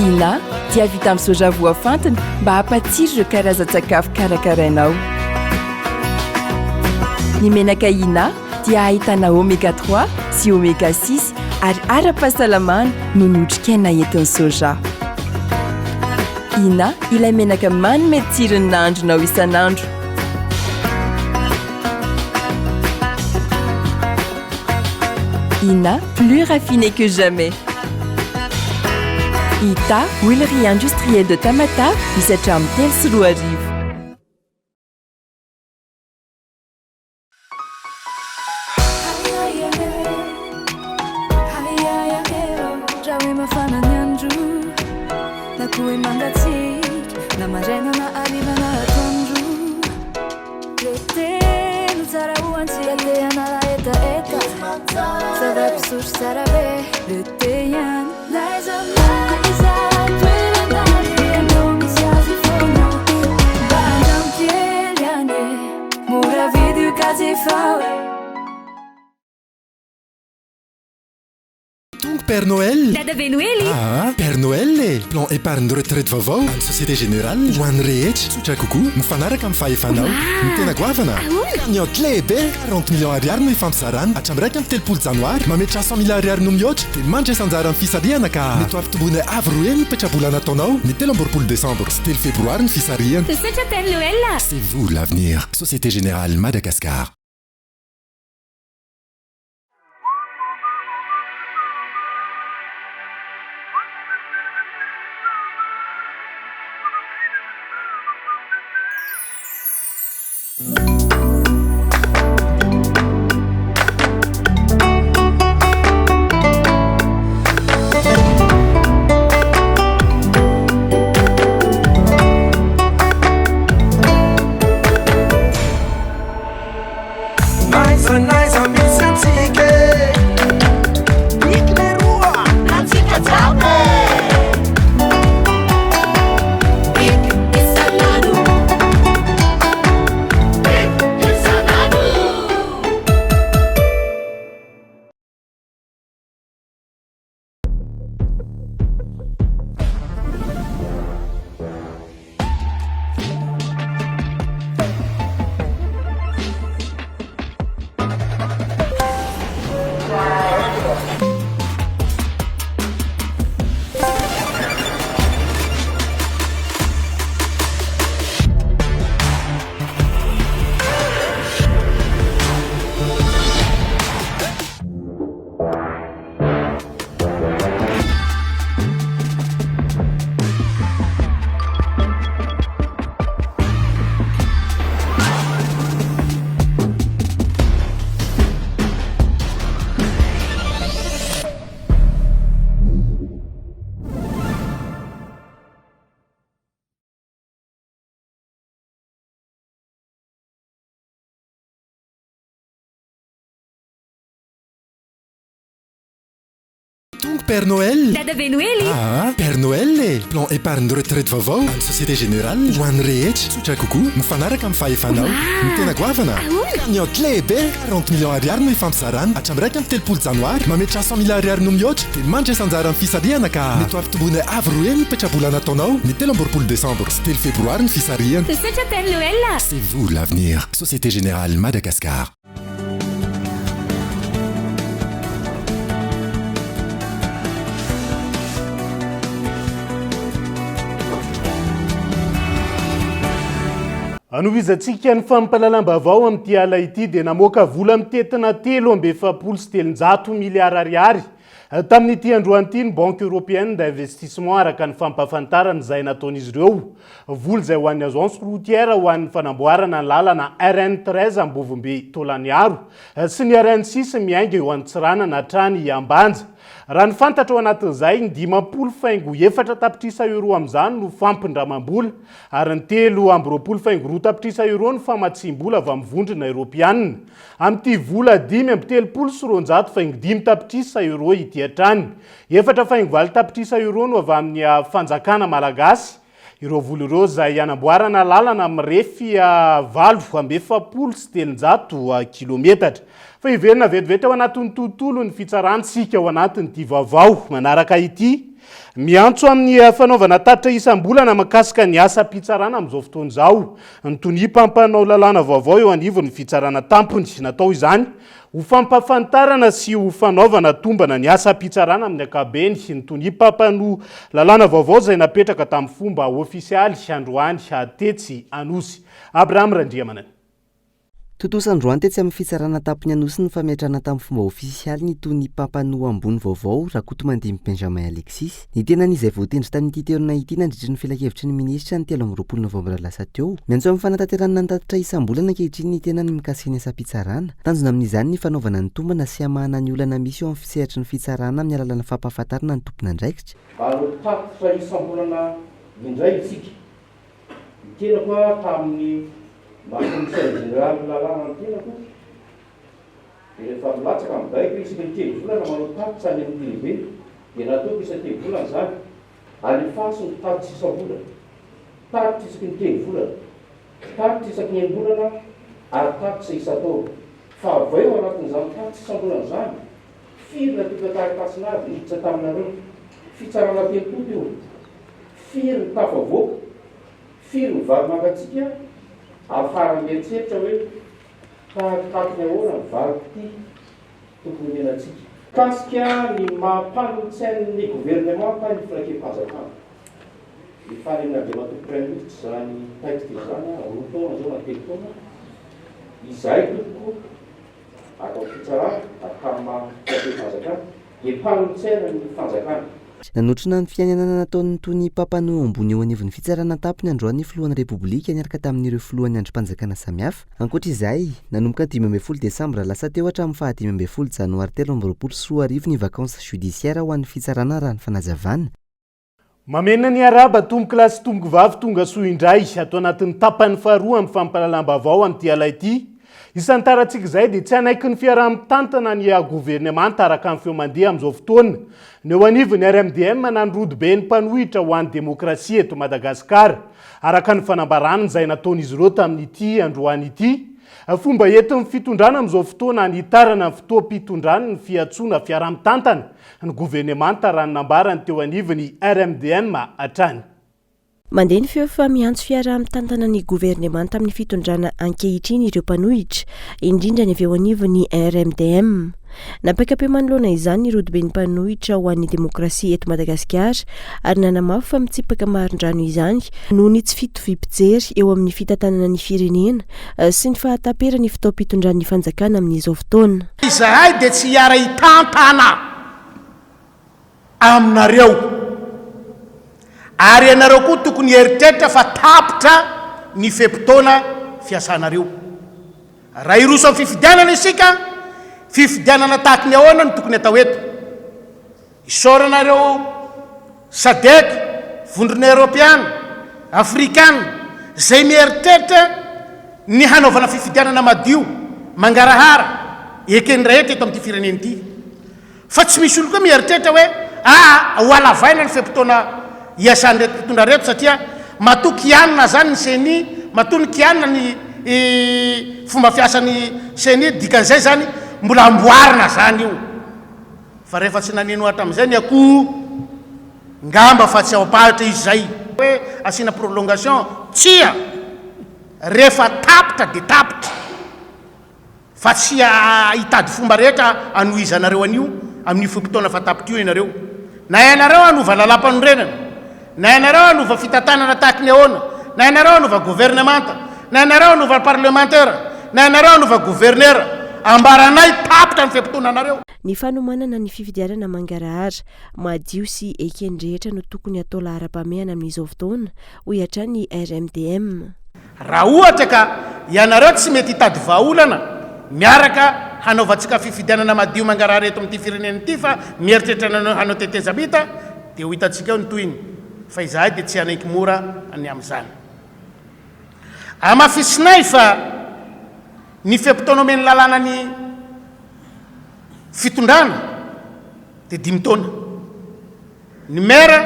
Ina dia vita amin'ny soja voafantina mba hampatsiro ireo karazan-tsakafo karakarainao. Ny menaka Ina dia ahitana oméga 3 sy oméga 6 ary ara-pahasalamana no notrikaina entin'ny soja. Ina ilay menaka manome tsirony nahandronao isan'andro. Ina, plus raffiné que jamais. Ita, huilerie industrielle de Tamatave, misatra amin'ny 3 sy 4 arivo. Père Noël. Dada be Noely. Ah, Père Noël plan épargne de retraite vaovao amin'ny Société Générale ho an'ny rehetra tsotra kokoa mifanaraka amin'ny fahefanao ny tena goavana cagnotte lehibe 40 millions ariary no ifampizarana hatramin'ny 1 amin'ny 30 janoary mametra 100 000 ariary no mihoatra dia mandra isanjara amin'ny fisarihana ka mety ampitombona avy roa ny petrabola nataonao ny 3 décembre sy 3 févroary ny fisarihana. C'est ça Père Noël. C'est vous l'avenir. Société Générale Madagascar. Tonga Père Noël. Dada Noël. Ah, Père Noël e. Plan épargne retraite vaovao amin'ny Société Générale ho an'ny rehetra. Tsotra kokoa mifanaraka amin'ny fahefanao. Ny tena goavana. Cagnotte lehibe 40 millions ariary no ifampisarana hatramin'ny raika amin'ny 3 janoary mametra 100 000 ariary no mihoatra dia mandry sanjara amin'ny fisarihana ka mety ampitomboina avy roa ny petrabola nataonao ny 3 décembre sy 3 févroary ny fisarihana. Satra Père Noël. C'est vous l'avenir. Société Générale Madagascar. Anovizatsika ny fampalalam-bavao amin'ity ala ity dia namoaka vola mitetina 3,7 miliara ariary tamin'ity androany ny Banque Européenne d'Investissement araka ny fampafantarana izay nataon'izy ireo. Vola izay ho an'ny agence routière ho an'ny fanamboarana ny lalana RN13 Ambovombe Tolaniaro sy ny RN6 miainga eo an-Tsiranana hatrany Ambanja. Raha ny fantatra ao anatin'izay ny 50,4 tapitrisa euro amin'izany no fampindramam-bola ary ny 3,4 tapitrisa euro no famatsim-bola avy amin'ny vondrona Europianina. Amin'ity vola 5,3 tapitrisa euro ity hatrany. 4,4 tapitrisa euro no avy amin'ny fanjakana malagasy. Ireo vola ireo izay anamboarana lalana amin'ny refy 8,700 kilometatra. Fa iverina vetivety ao anatin'ny tontolo ny fitsarantsika ao anatin'ity vaovao. Manaraka ity, miantso amin'ny fanaovana tatitra isam-bolana mahakasika ny asa-pitsarana amin'izao fotoana izao. Ny tonipampanao lalàna vaovao eo anivon'ny fitsarana tampony natao izany ho fampafantarana sy ho fanaovana tombana ny asa-pitsarana amin'ny ankabeny. Ny tonipampanao lalàna vaovao izay napetraka tamin'ny fomba ofisialy androany Tetsy Anosy. Abraham Randriamanana. Totosandroany tetsy amin'ny fitsarana tampony Anosy ny fametrana tamin'ny fomba ofisialy ny tonipampanao ambony vaovao Rakotomandimy Benjamin Alexis. Ny tena n'izay voatendry tamin'ity teorana ity nandritra ny filakevitry ny minisitra ny 13 novambra lasa teo. Miantso amin'ny fanatanterana ny tatitra isam-bolana ankehitriny ny tena ny mikasika ny asa-pitsarana. Tanjona amin'izany ny fanaovana ny tombana sy hamahana ny olana misy eo amin'ny fisehatry ny fitsarana amin'ny alalana fampahafantarana ny tompona andraikitra. Tatitra isam-bolana indray isika. Tena koa tamin'ny Commissaire général lalàna ny tenako dia rehefa milatsaka mibaiko isika ny telo-volana manao tatitra any amin'ny lehibe dia nataoko isa-telo-volana izany alefaso ny tatitra isam-bolana, tatitra isaky ny telo-volana, tatitra isaky ny enim-bolana ary tatitra isa-taona. Fa avy eo anatin'izany tatitra isam-bolana izany firy natokatarakasina avy niditra taminareo fitsarana telopolo eo, firy ny tafavoaka, firy ny vary mangatsika afara mieritreritra hoe tahakatiny ahoana ny vary ity tokony menatsika. Kasika ny mampanontsain'ny gouvernement tany filakevim-panjakana. Ny fanelin'Andriamanitra Premier ministre izany taitra izany roa taona zao na telo taona izay toko atao fitsarana atamy maha filakevim-panjakana dia mpanotsaina ny fanjakana nanotrona ny fiainana nataon'ny tony pampano ambony eo anivon'ny fitsarana tampony androany filohan'ny repoblika niaraka tamin'ireo filohan'ny androm-panjakana samihafa. Ankoatra izay nanomboka 12 desambra lasa teo hatramin'ny 12 janoary 2024 ny vakansa judisiaira ho an'ny fitsarana raha ny fanazavana. Mamena ny araba tomboky lasy tomboky vavy tonga soa indray atao anatin'ny tapany faharoa amin'ny fampalalam-baovao amin'ity ala ity. Isan'ny tarantsika izay dia tsy anaiky ny fiaraha-mitantana ny gouvernemanta araka ny feo mandeha amin'izao fotoana. Ny eo anivony RMDM nanrody be ny mpanohitra ho an'ny demokrasia eto Madagasikara araka ny fanambarana izay nataon'izy ireo tamin'ity androany ity. Fomba entin'ny fitondrana amin'izao fotoana anitarana ny fotoam-pitondrana ny fiantsoana fiaraha-mitantana ny gouvernemanta raha nambarany teo anivony RMDM hatrany. Mandeha ny feo fa miantso fiaraha-mitantana ny gouvernemanta amin'ny fitondrana ankehitriny ireo mpanohitra, indrindra ny avy eo anivony RMDM. Napakape manoloana izany ny rodibe ny mpanohitra ho an'ny demokrasia eto Madagasikara ary nanamafy fa mitsipaka marindrano izany noho ny tsy fitovim-pijery eo amin'ny fitantanana ny firenena sy ny fahataperany fitaom-pitondran'ny fanjakana amin'izao fotoana. Izahay dia tsy hiara hitantana aminareo ary ianareo koa tokony heritreritra fa tapitra ny fepotona fiasanareo. Raha iroso amin'ny fifidianana isika, fifidianana tahaka ny ahoana no tokony atao eto. Isoranareo SADC, vondrona Europiana, Afrikana, zay mieritreritra ny hanaovana fifidianana madio, mangarahara, ekeny rehetra eto amin'ity firenena ity. Fa tsy misy olo koa mieritreritra hoe ho alavaina ny fepotona iasan'ny reto mpitondra reto satria matoky ianina zany ny CENI, matoniky ianina ny fomba fiasan'ny CENI, dikan'izay zany mbola amboarina zany io. Fa rehefa tsy nanino hatramin'izay ny akoho ngamba fa tsy ao-pahitra izy zay hoe asina prolongation tsia rehefa tapitra de tapitra fa tsy hitady fomba rehetra anohizanareo an'io amin'ny fotoana fa tapitra io ianareo. Na ianareo anova lalam-panorenana, na ianareo anova fitantanana tahaka ny ahoana, na ianareo anova gouvernemanta, na ianareo anova parlementaire, na ianareo anova gouverneur, ambaranay tapitra ny fepotona anareo. Ny fanomanana ny fifidianana mangarahara madio sy ekeny rehetra no tokony atao lahara-pameana amin'izao fotoana ho hiatran'ny RMDM. Raha ohatra ka ianareo tsy mety hitady vahaolana miaraka hanaovantsika fifidianana madio mangarahara eto amin'ity firenena ity fa mieritreritra hanao tetezabita dia ho hitantsika eo ny toyiny fa izahay dia tsy hanaiky mora any amin'izany. Amafisinay fa ny fepotona omeny lalàna ny fitondrana dia 5 taona, ny mera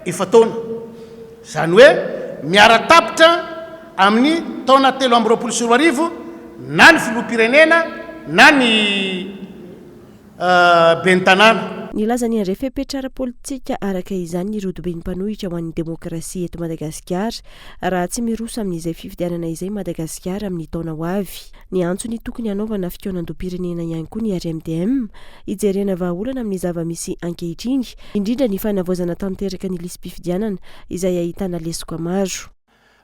4 taona, zany hoe miara tapitra amin'ny taona 2024 na ny filoham-pirenena na ny ben'ny tanàna. Nilaza ny andrefepetrara politika araka izany ny rodoben'ny mpanohitra ho an'ny demokrasia eto Madagasikara raha tsy miroso amin'izay fifidianana izay Madagasikara amin'ny taona ho avy. Ny antsony tokony hanaovana fitoanam-pirenena ihany koa ny RMDM hijerena vahaolana amin'ny zava-misy ankehitriny, indrindra ny fanavoazana tanteraka ny lisam-pifidianana izay ahitana lesoka maro.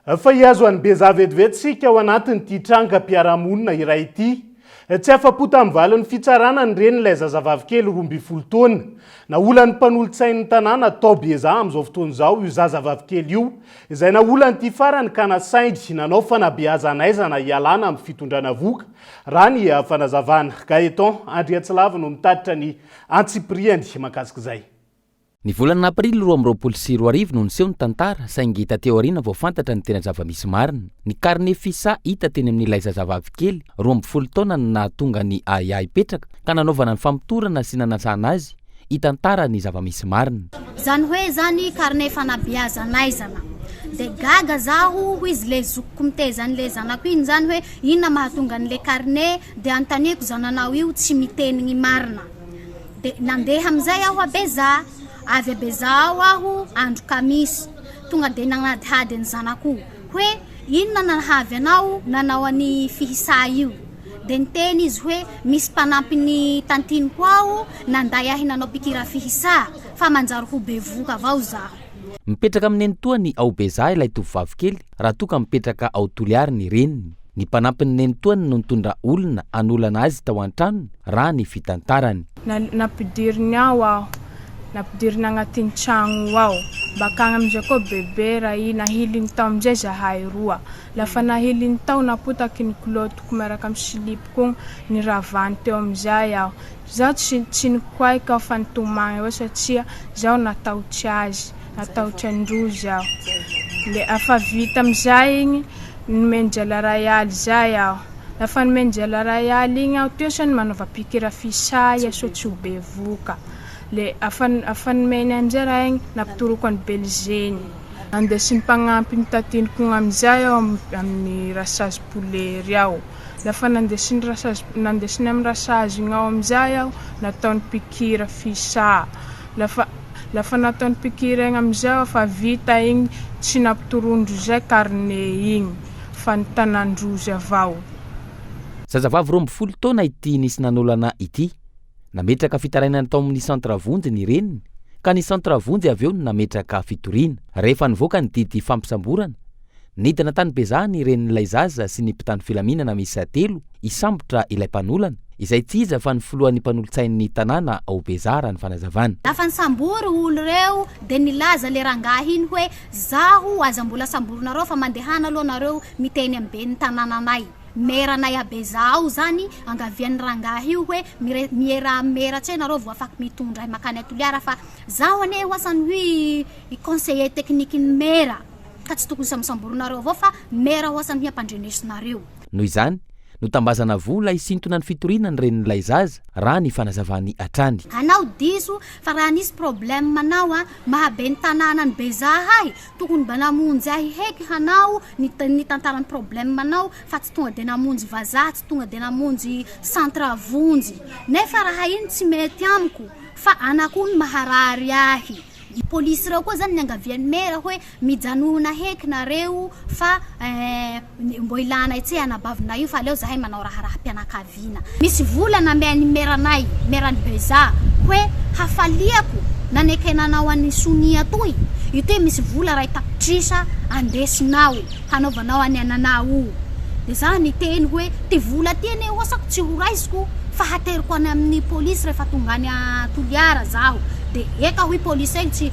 Fa hiazo an'ny bezavetivetsika ao anatin'ity trangam-piarahamonina iray ity. Tsy afa-po tamin'ny valin'ny fitsarana ny reny ilay zazavavy kely 12 taona. Naolan'ny mpanolo-tsain'ny tanàna atao beza amin'izao fotoana izao io zazavavy kely io, izay naolan'ity farany ka nasaingy nanao fanabeazanaizana hialana amin'ny fitondrana voka raha ny fanazavana. Gaeton Andriatsilava no mitatitra ny antsipriany mahakasika izay. Ny volana aprily 2024 no niseho ny tantara saingy hita teo aoriana vao fantatra ny tena zava-misy marina. Ny carnet fisa hita teny amin'ilay zazavavy kely 12 taona no nahatonga ny aya hipetraka ka nanaovana ny fampitorana sy nanasana azy hitantara ny zava-misy marina. Zany hoe zany carnet fanabeazanaizana de gaga zaho ho izy le zokoko mitezany le zanako iny zany hoe inona mahatonga an'le carnet de antaneko zananao io tsy mitenigny marina. De nandeha amin'izay aho abeza avy abezao aho andro kamisy tonga de nagnadihady ny zanako hoe inona nahavy anao nanao any fihisa io de niteny izy hoe misy mpanampy ny tantiniko aho nanday ahy nanao pikira fihisa fa manjary ho bevoka avao zaho. Mipetraka amin'ny nenitoany ao beza ilay tovovavy kely raha toka mipetraka ao Toliary ny reniny. Ny mpanampy ny nenitoany no nitondra olona anolana azy tao an-tranony raha ny fitantarany. Nampidiriny ao aho nampidirina agnatin'ny tragno ao bakagny amizay koa bebe raha i nahiliny tao amizay zahay roa lafa nahiliny tao napotaky ny kilotiko miaraka amin'ny silipoko ny ravany teo amizay aho zaho tsy nikoaiky aho fa nitomagny eo satria zaho natahotsy azy natahotsy androzy aho le afa vita amizay igny nimenjala rayaly zay aho lafa nimenjala rayaly igny aho tiosany manova pikira fisay so tsy ho be voka le afa nimeny anjay raha igny napitoroko any belzeny andesiny mpagnampy ny tatiniko amizay aho amin'ny rasazy polery aho lafa nandesiny amin'ny rasazy igny ao amizay aho nataony pikira fisa lafa nataony pikira igny amizay aho fa vita igny tsy napitorondro zay carne igny fa nitanandrozy avao zazavavy 20 taona ity nisy nanolana ity nametraka fitarainana tao amin'ny centre vonjy ny reniny ka ny centre vonjy avy eo nametraka fitoriana rehefa nivoaka ny didy fampisamborana nidina tany bezah ny renin'ilay zaza sy ny mpitany filaminana miisa 3 isambotra ilay mpanolana izay tsy iza fa ny folohan'ny mpanolotsain'ny tanàna ao bezara ny fanazavana lafa nisambory olo reo de nilaza le rangahy iny hoe zaho aza mbola samborinareo fa mandehana aloha nareo miteny ambe ny tanànanay meranay abezao zany angavian'ny rangahy io hoe mera tsy nareo vo afaky mitondra makany atoliara fa zaho ane hoasany hoe conseiller technique ny mera ka tsy tokony samborinareo avao fa mera hoasany hoe ampandrenesinareo noho izany no tambazana vola isintona ny fitoriana ny renin'ilay zaza raha ny fanazavany atrany anao diso fa raha nisy problème manao mahabe ny tanàna ny bezahay tokony mba namonjy ahy heky hanao ny tantarany problème manao fa tsy tonga de namonjy vazaha tsy tonga de namonjy centre vonjy nefa raha iny tsy mety amiko fa anako ny maharary ahy polisy reo koa zany niangavian'ny mera hoe mijanona heky nareo fa mbo ilana itsy anabavina io fa aleo zahay manao raharaha mpianakaviana misy vola nameany meranay merany beza hoe hafaliako nanekenanao an'ny sonia toy io te misy vola ray tapitrisa andesinao hanaovanao any ananao de za niteny hoe ty vola ty ane osako tsy ho raisiko fa hateriko any amin'ny polisy rehefa tonga any atoliara zaho de eka hoe polisy egny tsy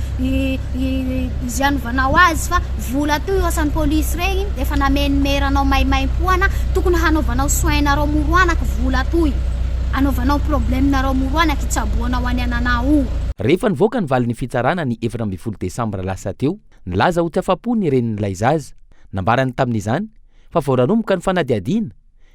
izy anovanao azy fa vola ty osan'ny polisy regny efa nameny meranao maimai-poana tokony hanaovanao soinareo moroanaky vola toy anaovanao problèmenareo moroanaky itsaboanao any ananao rehefa nivoaka ny valin'ny fitsarana ny 12 desambra lasa teo nilaza ho tsy afa-po ny renin'ilay zaza nambarany tamin'izany fa voaranomboka ny fanadiadiana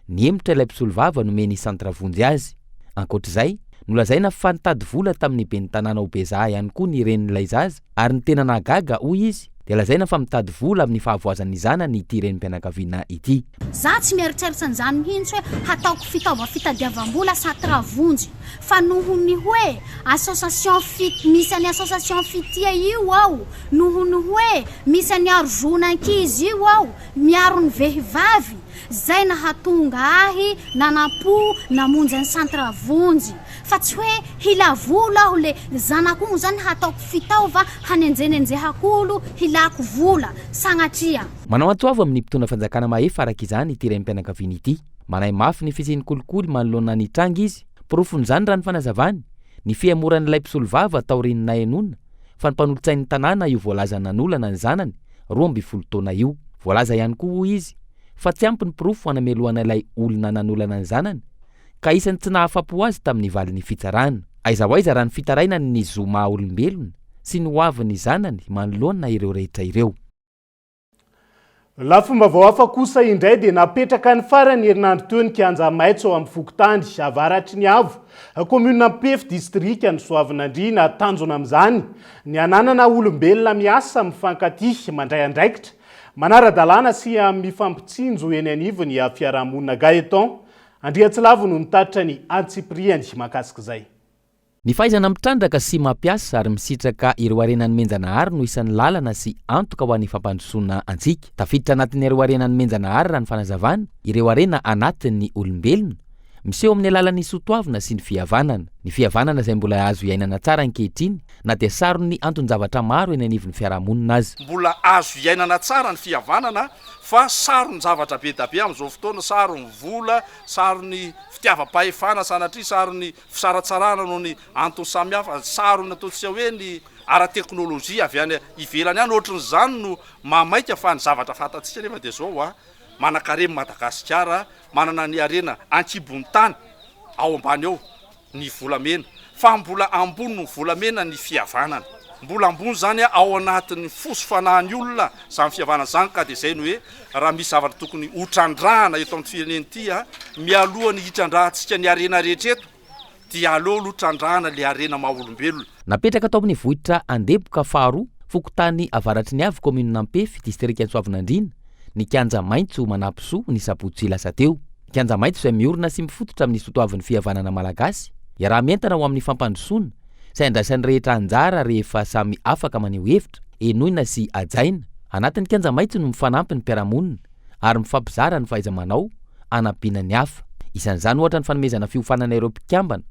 niemitra ilay mpisolovava nomeny centre vonjy azy ankoatr'izay nolazaina fa nitady vola tamin'ny ben'ny tanàna ho bezaha ihany koa ny renin'ilay zaza ary ny tena nagaga hoy izy de lazaina fa mitady vola amin'ny fahavoazan'ny zanany ity renim-pianakaviana ity za tsy mieritreritra an'izany mihitsy hoe hataoko fitaova fitadiavam-bola centre vonjy fa nohony hoe association misy any association fitia io ao nohony hoe misy any arzonan-kizy io ao miaro ny vehivavy zay nahatonga ahy nanampo namonjy any centre vonjy fa tsy hoe hila vola aho le zanako zany hataoko fitaova hanenjenenjehakolo hilako vola sagnatria manao atoava amin'ny mpitona fanjakana mahefa araka izany ity renim-pianakaviana ity manay mafy ny fisiany kolikoly manoloana ny trangy izy profon'izany raha ny fanazavany ny fiamoran'ilay mpisolovava tao reninay anona fa ny mpanolotsain'ny tanàna io voalaza nanolana ny zanany 12 taona io voalaza ihany koa hoy izy fa tsy ampy ny pirofo anamelohana ilay olona nanolana ny zanany ka isany tsy nahafapo azy tamin'ny valin'ny fitsarana aiza ho aiza raha ny fitaraina ny zoma olombelona sy ny hoavin'ny zanany manoloana ireo rehetra ireo lafomba vao hafa kosa indray dia napetraka ny farany herinandro teo ny kianja maitso ao amin'ny fokotany avaratry ny avo komuna Mpefy distrika ny Soavinandriana tanjona amin'izany ny ananana olombelona miasa mifankaty mandray andraikitra manara-dalàna sy mifampitsinjo eny anivo ny fiarahamonina Gaeton Andriatsilavo no nitatitra ny Antsipriany makasika izay. Ny fahaizana mitrandraka sy mampiasa ary misitraka ireo arenan'ny menjanahary no isan'ny lalana sy antoka ho an'ny fampandrosoana antsika. Tafiditra anatin'ny ireo arenan'ny menjanahary raha ny fanazavana, ireo arena anatin'ny olombelona miseho amin'ny alalan'ny sotoavina sy ny fihavanana izay mbola azo iainana tsara ankehitriny na dia sarony anton-javatra maro eny anivon'ny fiarahamonina azy. Mbola azo iainana tsara ny fihavanana fa sarony zavatra be da be amin'izao fotoana, sarony vola, sarony fitiavam-pahefana sanatria, sarony fisaratsarana noho ny antony samihafa, sarony ataontsika hoe ny ara-teknôlôjia avy any ivelany any, ohatran'izany no mamaika fa ny zavatra fantatsika nefa dia zao manan-karemy Madagasikara manana ny arena ankibony tany ao ambany ao ny volamena, fa mbola ambony ny volamena ny fihavanana, mbola ambony zany ao anatin'ny foso fanahin'ny olona zany fihavanana zany. Ka dia zay no hoe raha misy zavatra tokony hotrandrahana eto amin'ny fireneny ity mialohany hitrandrahantsika ny arena rehetra eto dia aleo hotrandrahana le arena maha-olombelona. Napetraka tao amin'ny vohitra Andeboka faharoa fokotany avaratry ny avy kominina Ampefy distrika Ansoavinandriana ny kianja maitso manampisoa ny sabotsy lasa teo. Kianja maitso izay miorina sy mifototra amin'ny sotoavin'ny fihavanana malagasy iaraha-mientana ho amin'ny fampandrosoana izay andraisan'ny rehetra anjara rehefa samy afaka maneho hevitra, enoina sy ajaina. Anatin'ny kianja maitso no mifanampy ny mpiarahamonina ary mifampizara ny fahaiza-manao anampiana ny hafa. Isan'izany ohatra ny fanomezana fiofanana ireo mpikambana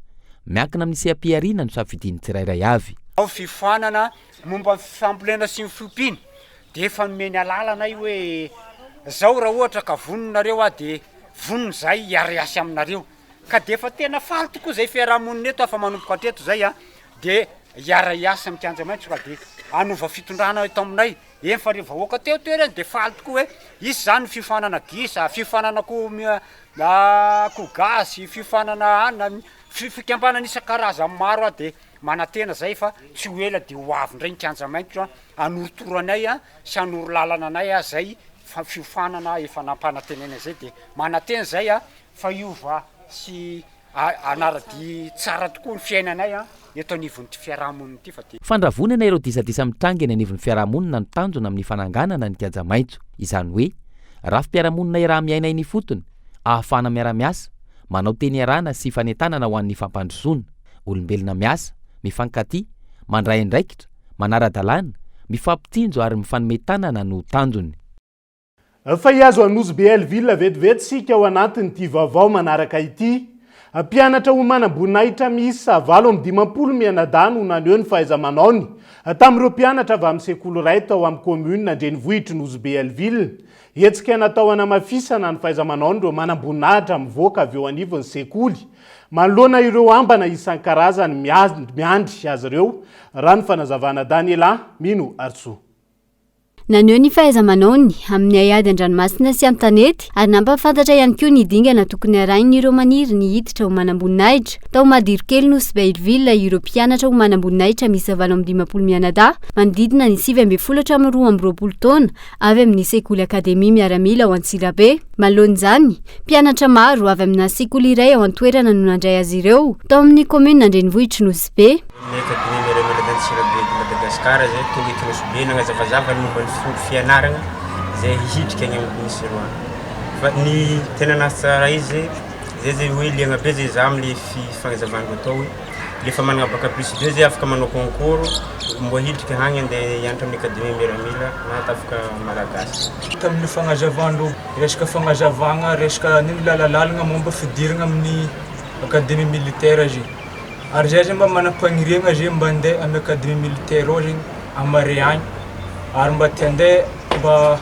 miankina amin'ny seha-piariana no safidiny tsirairay avy. Ao fifanana momba fambolena sy ny fiompiana dia efa nomeny alalana io hoe zao raha ohatra ka voninareo dia voniny zay iariasy aminareo, ka dia efa tena faly tokoa zay fiarahamonina eto afa manomboka hatreto zay dia iara-iasa amin'ny kianja maitso ka dia anova fitondrana eto aminay fa rehefa vahoaka teo toerany dia faly tokoa hoe isy zany fifanana gisa, fifanana ko gasy, fifanana ana, fikambanana isan-karazany maro dia manatena zay fa tsy ho ela dia ho avy indray ny kianja maitso anorotoranay sy anoro lalana anay zay fiofanana efa nampanatenena zay dia manatena zay fa iova sy anaradi tsara tokoa ny fiainanay eto anivon'ny fiarahamonina ity. Fandravonana ireo disadisa mitrangy eny anivon'ny fiarahamonina no tanjona amin'ny fananganana ny kianja maitso. Izany hoe raha fiarahamonina iraha-miaina iny fotony ahafana miara-miasa, manao teny arana sy fanentanana ho an'ny fampandrosoana, olombelona miasa, mifankaty, mandray andraikitra, manara-dalàna, mifampitsinjo ary mifanometanana no tanjony. Fa iazo anozy Belleville vetivety sika ao anatin'ity vaovao manaraka ity. Mpianatra ho manam-boninahitra miisa 7 mianadahy no naneho ny fahaiza-manaony tamin'ireo mpianatra avy amin'ny sekoly iray tao amin'ny commune Andrenivohitra Nozy Belleville. Hetsika natao hanamafisana ny fahaiza-manaony ireo manam-boninahitra mivoaka avy eo anivon'ny sekoly. Manoloana ireo ambana isan-karazany miandry azy ireo, raha ny fanazavana Daniela Mino Artso. Naneho ny fahaiza-manaony amin'ny aiady an-dranomasina sy an-tanety ary nampafantatra ihany koa ny dingana tokony arahiny ireo maniry ny hiditra ho manam-boninahitra. Tao Madirokely Nozy Belleville ireo mpianatra ho manam-boninahitra misy 7 mianadahy manodidina ny 12 hatramin'ny 20 taona avy amin'ny sekoly akademia miaramila ao Antsirabe. Manoloan'izany, mpianatra maro avy amina sekoly iray ao an-toerana no nandray azy ireo tao amin'ny commune Andrenivohitra Nozy Be. Madagasikara zay tonga eto Nosybe nagnazavazava ny momba ny fomba fianarana zay hihidrika any amin'ny misy roa. Fa ny tena nahatsara izy zay hoe liagna be zay za amin'ny fifanazavana atao lefa manana bac plus 2 zay afaka manao concours mbo hidrika hagny andeha hianatra amin'ny akademia miaramila na tafaka malagasy. Tamin'ny fagnazavandro resaka fagnazavagna resaka ny lalalalagna momba fidirana amin'ny akademia militaire zay. Ary zay mba manam-paniriagna zay mba andeha amin'ny akademia militaire ao zegny amare agny ary mba tia andeha mba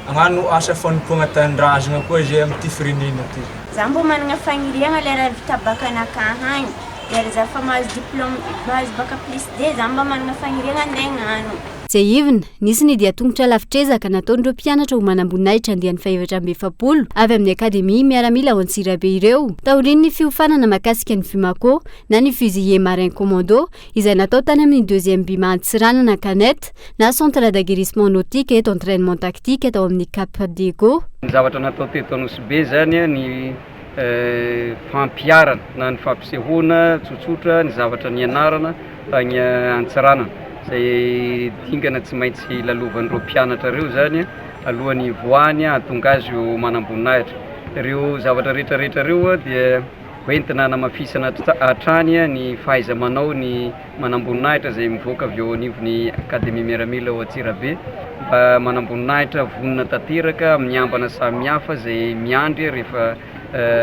agnano asa fanompoagna tanindrazagna koa zay amin'ity firenena ty. Za mbo managna faniriagna lera vita bac nakahagny lera za fa mahazo diplôme mahazo bac plus 2 za mba managna faniriagna andeha agnano. Zay ivina, nisy ny dia tongotra lafitrezaka nataon'ireo mpianatra ho manam-boninahitra andiany 770 avy amin'ny akademia miaramila ao Antsirabe ireo. Taoriny ny fiofanana makasika ny Fumako na ny fusilier marin commando izay natao tany amin'ny 2e bima Antsiranana Canette na centre d'aguerrissement nautique et entraînement tactique tao amin'ny Cap Diego. Ny zavatra natao teto Nosybe zany ny fampiarana na ny fampisehoana tsotsotra ny zavatra nianarana agny Antsiranana. Zay dingana tsy maintsy lalovan'ireo mpianatra ireo zany alohan'ny voany hahatonga azy ho manam-boninahitra. Ireo zavatra rehetrarehetra ireo dia hoentina namafisana hatrany ny fahaiza-manao ny manam-boninahitra zay mivoaka avy eo anivon'ny akademia miaramila ao Antsirabe mba manam-boninahitra vonona tanteraka amin'ny ambana samihafa zay miandry rehefa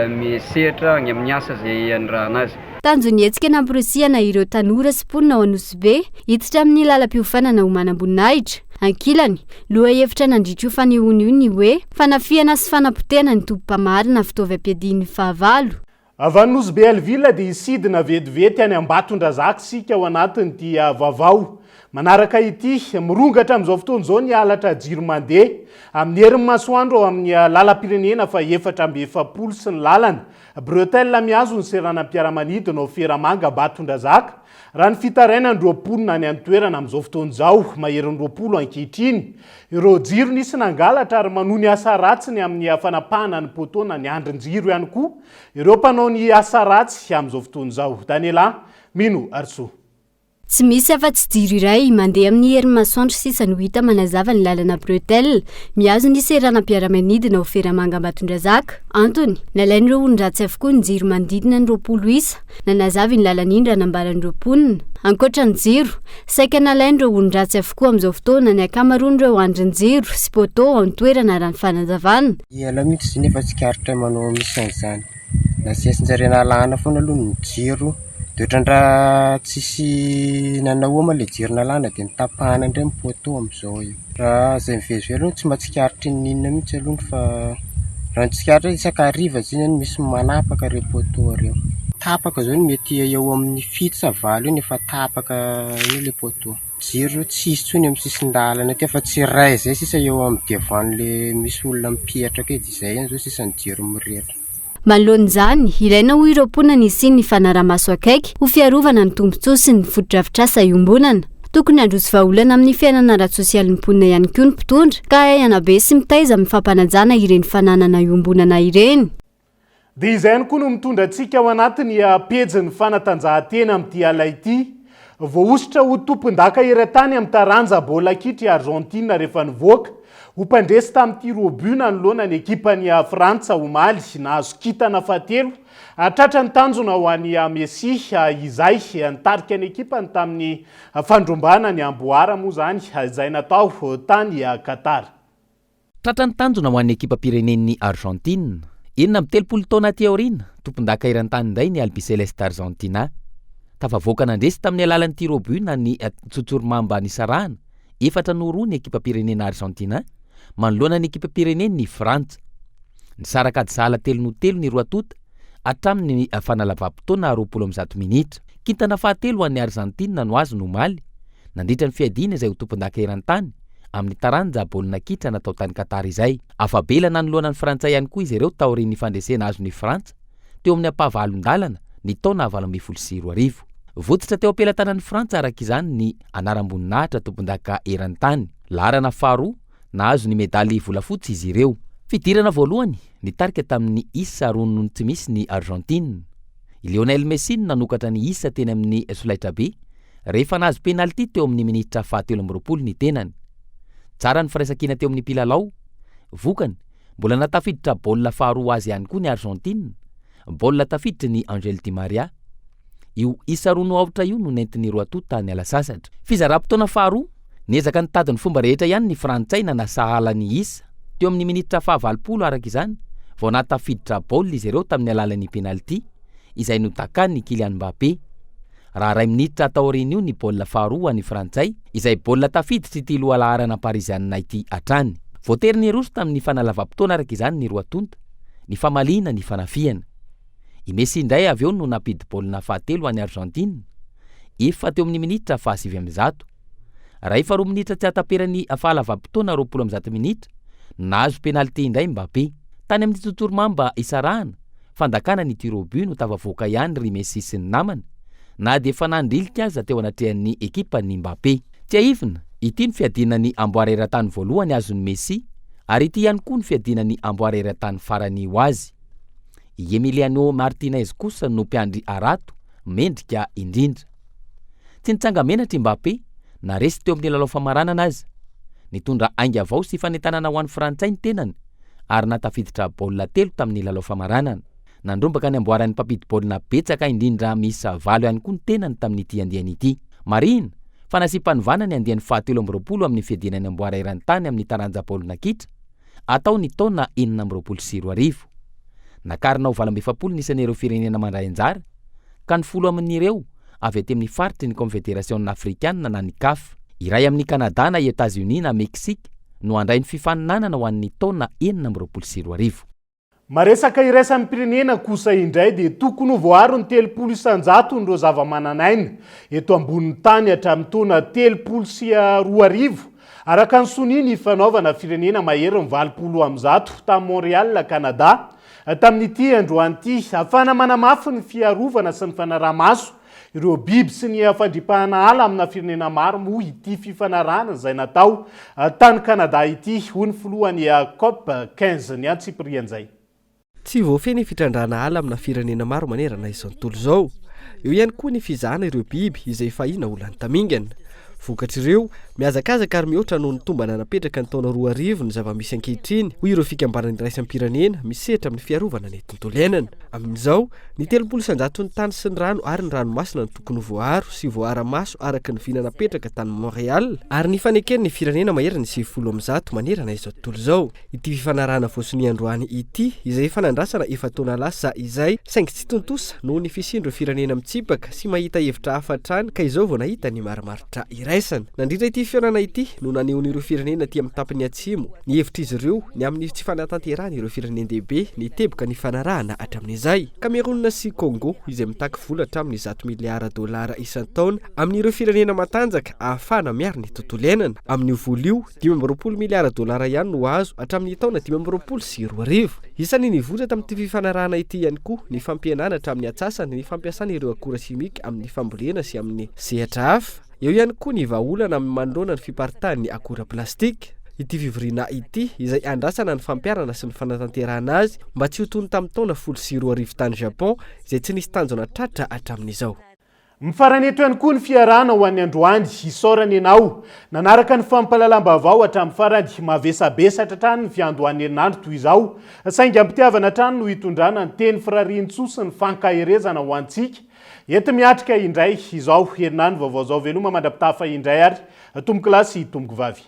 misehatra ny amin'ny asa zay andrahana azy. Tanjony hetsika nampirosiana ireo tanora sy mponina ao Anosibe hiditra amin'ny lalam-piofanana ho manam-boninahitra. Ankilany, loha hevitra nandritra io fanehoana io ny hoe fanafiana sy fanapotena ny tompam-pamarina fitaovy am-piadian'ny fahavalo. Avy any Anosibe Alville dia isidina vetivety any Ambatondrazaka sika ao anatin'ity vaovao. Manaraka ity mirongatra amin'izao fotoana izao ny halatra jiro mandeha amin'ny herin'ny masoandro ao amin'ny lalam-pirenena fa 470 sy ny lalana. Bretel miazo ny seranam-piaramanidina ao Feramanga Ambatondrazaka. Raha ny fitarainany 20 ny antoerana amin'izao fotoana izao maherin'ny 20 ankehitriny. Ireo jiro nisy nangalatra ary manohy ny asa ratsy ny amin'ny fanapahana ny potona ny andrin-jiro ihany koa. Ireo mpanao ny asa ratsy amin'izao fotoana izao. Daniela Mino Arso. Tsy misy afa-tsy jiro iray mandeha amin'ny herin'ny masoandro sisa no hita manazava ny lalana Bretel, miazo ny seranam-piaramanidina ao Feramanga Ambatondrazaka. Antony, nalain'ireo olon-dratsy avokoa ny jiro manodidina ny 20 isa, nanazavy ny lalan'indra nambaran'ireo mponina. Ankoatra ny jiro, saika nalain'ireo olon-dratsy avokoa amin'izao fotoana ny akamaroan'ireo andrin-jiro sy poto ao an-toerana raha ny fanazavana. Ela mihitsy izy nefa tsy karitra manao misy an'izany. Nasiasin-jarena alana foana aloha ny jiro. Toetrandra tsisy nanahoama le jiro nalana dia nitapahana indray mipoto amin'izao io. Raha izay mivezivezy aloha tsy mahatsikaritra ny inona mihitsy aloha fa raha nitsikaritra isaka hariva zany misy manapaka re poto ireo. Tapaka zao ny mety eo amin'ny 7 sa 9 io nefa tapaka io le poto. Jiro tsy isy tsony amin'ny sisin-dalana aty fa tsy ray izay sisa eo amin'ny devan'le misy olona mipetraka edy izay ihany zao sisa ny jiro mirehatra. Manoloan'izany, ilaina ho ireo mponina ny siny ny fanaramaso akaiky ho fiarovana ny tombotsoa sy ny fotodrafitrasa iombonana. Tokony handrozy vahaolana amin'ny fiainana ara-tsosialy ny mponina ihany koa ny mpitondra ka aiana be sy mitaiza amin'ny fampanajana ireny fananana iombonana ireny. Dia izay ihany koa no mitondra antsika ao anatin'ny pejin'ny fanatanjahantena amin'ity alay ity. Voaositra ho tompon-daka eran-tany amin'ny taranja baolina kitra Argentina rehefa nivoaka. Ho mpandresy tamin'ity robut nanoloana ny ekipany Frantsa omaly nahazo kitana fahatelo. Tratra ny tanjona ho an'ny Messi izay nitarika ny ekipany tamin'ny fandrombana ny amboara moa zany izay natao tany Qatar. Tratra ny tanjona ho an'ny ekipa pirenen'ny Argentine. Enina amin'ny 30 taona aty aoriana, tompon-daka eran-tany indray ny Albiceleste Argentina. Tafavoaka nandresy tamin'ny alalan'ity robut na ny tsotsoromamba nisarahana. 4-0 ny ekipa pirenena Argentina manoloana ny ekipa pirenen'ny Frantsa. Nisaraka adizala 3-0 ny roa tota hatramin'ny fanalava-potoana 20 minitra. Kintana fahatelo an'ny Argentina no azo nomaly nandritra ny fiadiana izay ho tompon-daka eran-tany amin'ny taranja baolina kitra natao tany Qatar izay. Afabela nanoloana ny Frantsa ihany koa izy ireo taorian'ny fandresena azo ny Frantsa teo amin'ny ampavalon-dalana ny taona 2014. Votsitra teo ampelantanan'ny Frantsa araka izany ny anaram-boninahitra tompon-daka eran-tany. Larana faharoa nahazo ny medaly volafotsy izy ireo. Fidirana voalohany nitarika tamin'ny isa ronony tsy misy ny Argentine. Lionel Messi nanokatra ny isa teny amin'ny solaitra be rehefa nahazo penalty teo amin'ny minitra 17 ny tenany. Tsara ny firaisan-kina teo amin'ny mpilalao. Vokany mbola natafiditra baolina faharoa azy ihany koa ny Argentine. Baolina tafiditra ny Angel Di Maria. Io isa rono aotra io no nentin'ny roa tota ny alasasatra. Fizaram-potoana faharoa niezaka nitady ny fomba rehetra ihany ny Frantsay nanasahala ny isa teo amin'ny minitra 20 araka izany vao natafiditra baolina izy ireo tamin'ny alalan'ny penalty izay notakan'ny Kylian Mbappé. Raha 2 minitra taorian'io ny baolina faharoa ny Frantsay izay baolina tafiditra ity lohalaharana parisianina ity hatrany. Voatery ny roso tamin'ny fanalava-potoana araka izany ny roa tonta, ny famaliana ny fanafiana. I Messi indray avy eo no nampidi baolina fahatelo any Argentine. Efa teo amin'ny minitra 7-0. Raha 2 minitra tsy ataperan'ny fahalava-potoana 20 minitra nahazo penalty indray Mbappé. Tany amin'ny tsotsoromamba isarahana fandakana ny tir au but no tafavoaka ihany ry Messi sy ny namany na dia efa nandrilika aza teo anatrehan'ny ekipan'ny Mbappé. Tsy aivina, ity ny fiadinan'ny amboara eran-tany voalohany azon'ny Messi ary ity ihany koa ny fiadinan'ny amboara eran-tany farany ho azy. Emiliano Martinez kosa no mpiandry arato mendrika indrindra. Tsy nitsanga menatra Mbappé na resy teo amin'ny lalao famaranana azy. Nitondra ainga avao sy fanentanana ho an'ny Frantsay ny tenany ary natafiditra baolina 3 tamin'ny lalao famaranana. Nandrombaka ny amboaran'ny mpampidi baolina betsaka indrindra misa 7 ihany koa ny tenany tamin'ity andiany ity. Marina fa nasipanivana ny andiany 17 amin'ny fiadinany amboara eran-tany amin'ny taranja baolina kitra atao ny taona 2024. nakarina ho valambefapolo nisan'ireo firenena mandray anjara ka ny 10 amin'ireo avy aty amin'ny faritry ny confédération africaine na ny CAF. Iray amin'ny Canada na États-Unis na Mexique no andray ny fifaninanana ho an'ny taona 2024. Maresaka iraisan'ny pirenena kosa indray dia tokony ho voaro ny 30 isanjato nireo zava-mananaina eto ambonin'ny tany hatramin'ny taona 32 araka ny soniny fanaovana firenena mahery ny 20 tamin'ny Montréal, Canada tamin'ity androany ity afana manamafy ny fiarovana sy ny fanaramaso ireo biby sy ny fandripahana ala amina firenena maro moa ity fifanarahana izay natao tany Canada ity ho ny filohan'ny COP 15 ny Antsiprian zay. Tsy voafeny fitrandrana ala amina firenena maro manerana izao tontolo izao. Eo ihany koa ny fizahana ireo biby izay fahina olany tamingana. Vokatr'ireo miazakazaka ary mihoatra noho ny tombana napetraka ny taona 2000 ny zava-misy ankehitriny ho ireo fikambanany iraisam-pirenena misehatra amin'ny fiarovana ny tontolo iainana. Amin'izao ny 30 isanjato ny tany sy ny rano ary ny ranomasina no tokony voaro sy voara-maso araka ny vina napetraka tany Montréal ary ny faneken'ny firenena maherana ny 70 manerana izao tontolo izao. Ity fifanarahana voasony androany ity izay fanandrasana efa taona lasa izay saingy tsy tontosa noho ny fisindro firenena mitsipaka sy mahita hevitra hafatrany ka izao vao nahita ny marimaritra iraisana. Nandritra ity fiainana ity no nanehon'ireo firenena aty amin'ny tampony atsimo ny hevitra izy ireo ny amin'ny tsy fanatanterahana ireo firenendehibe ny teboka ny fanarahana hatramin'izay. Cameroun sy Congo izay mitaky vola hatramin'ny $100 miliara isan-taona amin'ireo firenena matanjaka ahafahana miaro ny tontolo iainana. Amin'io vola io $20 miliara ihany no azo hatramin'ny taona 2022. Isan'ny nivoatra tamin'ity fifanarahana ity ihany koa ny fampihenana hatramin'ny atsasany ny fampiasana ireo akora simika amin'ny fambolena sy amin'ny sehatra hafa. Eo ihany koa ny vahaolana amin'ny manoloana ny fiparitahan'ny ny akora plastika. Ity fivoriana ity izay andrasana ny fampiarana sy ny fanatanterahana azy mba tsy ho toy ny tamin'ny taona 2010 tany Japon izay tsy nisy tanjona tratra hatramin'izao. Mifarany eto ihany koa ny fiarahana ho an'ny androany isaorany ianao nanaraka ny fampalalam-baovao hatramin'ny farany mavesabesatra hatrany ny fiandohan'ny herinandro toy izao saingy ampitiavana hatrany no hitondrana ny teny firarian-tsoa sy ny fankaherezana ho antsika. Eto miatrika indray izao herinandro vaovao zao veloma mandrapitafa indray ary tomboky lahy sy tomboky vavy.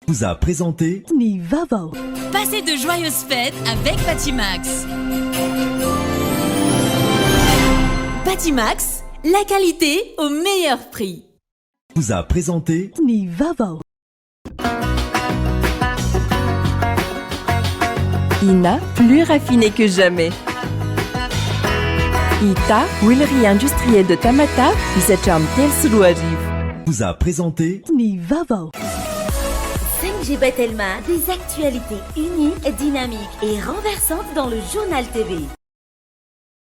Vous a présenté Nivavo. Passez de joyeuses fêtes avec Batimax. Batimax, la qualité au meilleur prix. Vous a présenté Nivavo. Ina, plus raffiné que jamais. Ita, huilerie industrielle de Tamata, Isacham Tel Suluariv. Vous a présenté Nivavo. 5G Batelma, des actualités uniques, dynamiques et renversantes dans le journal TV.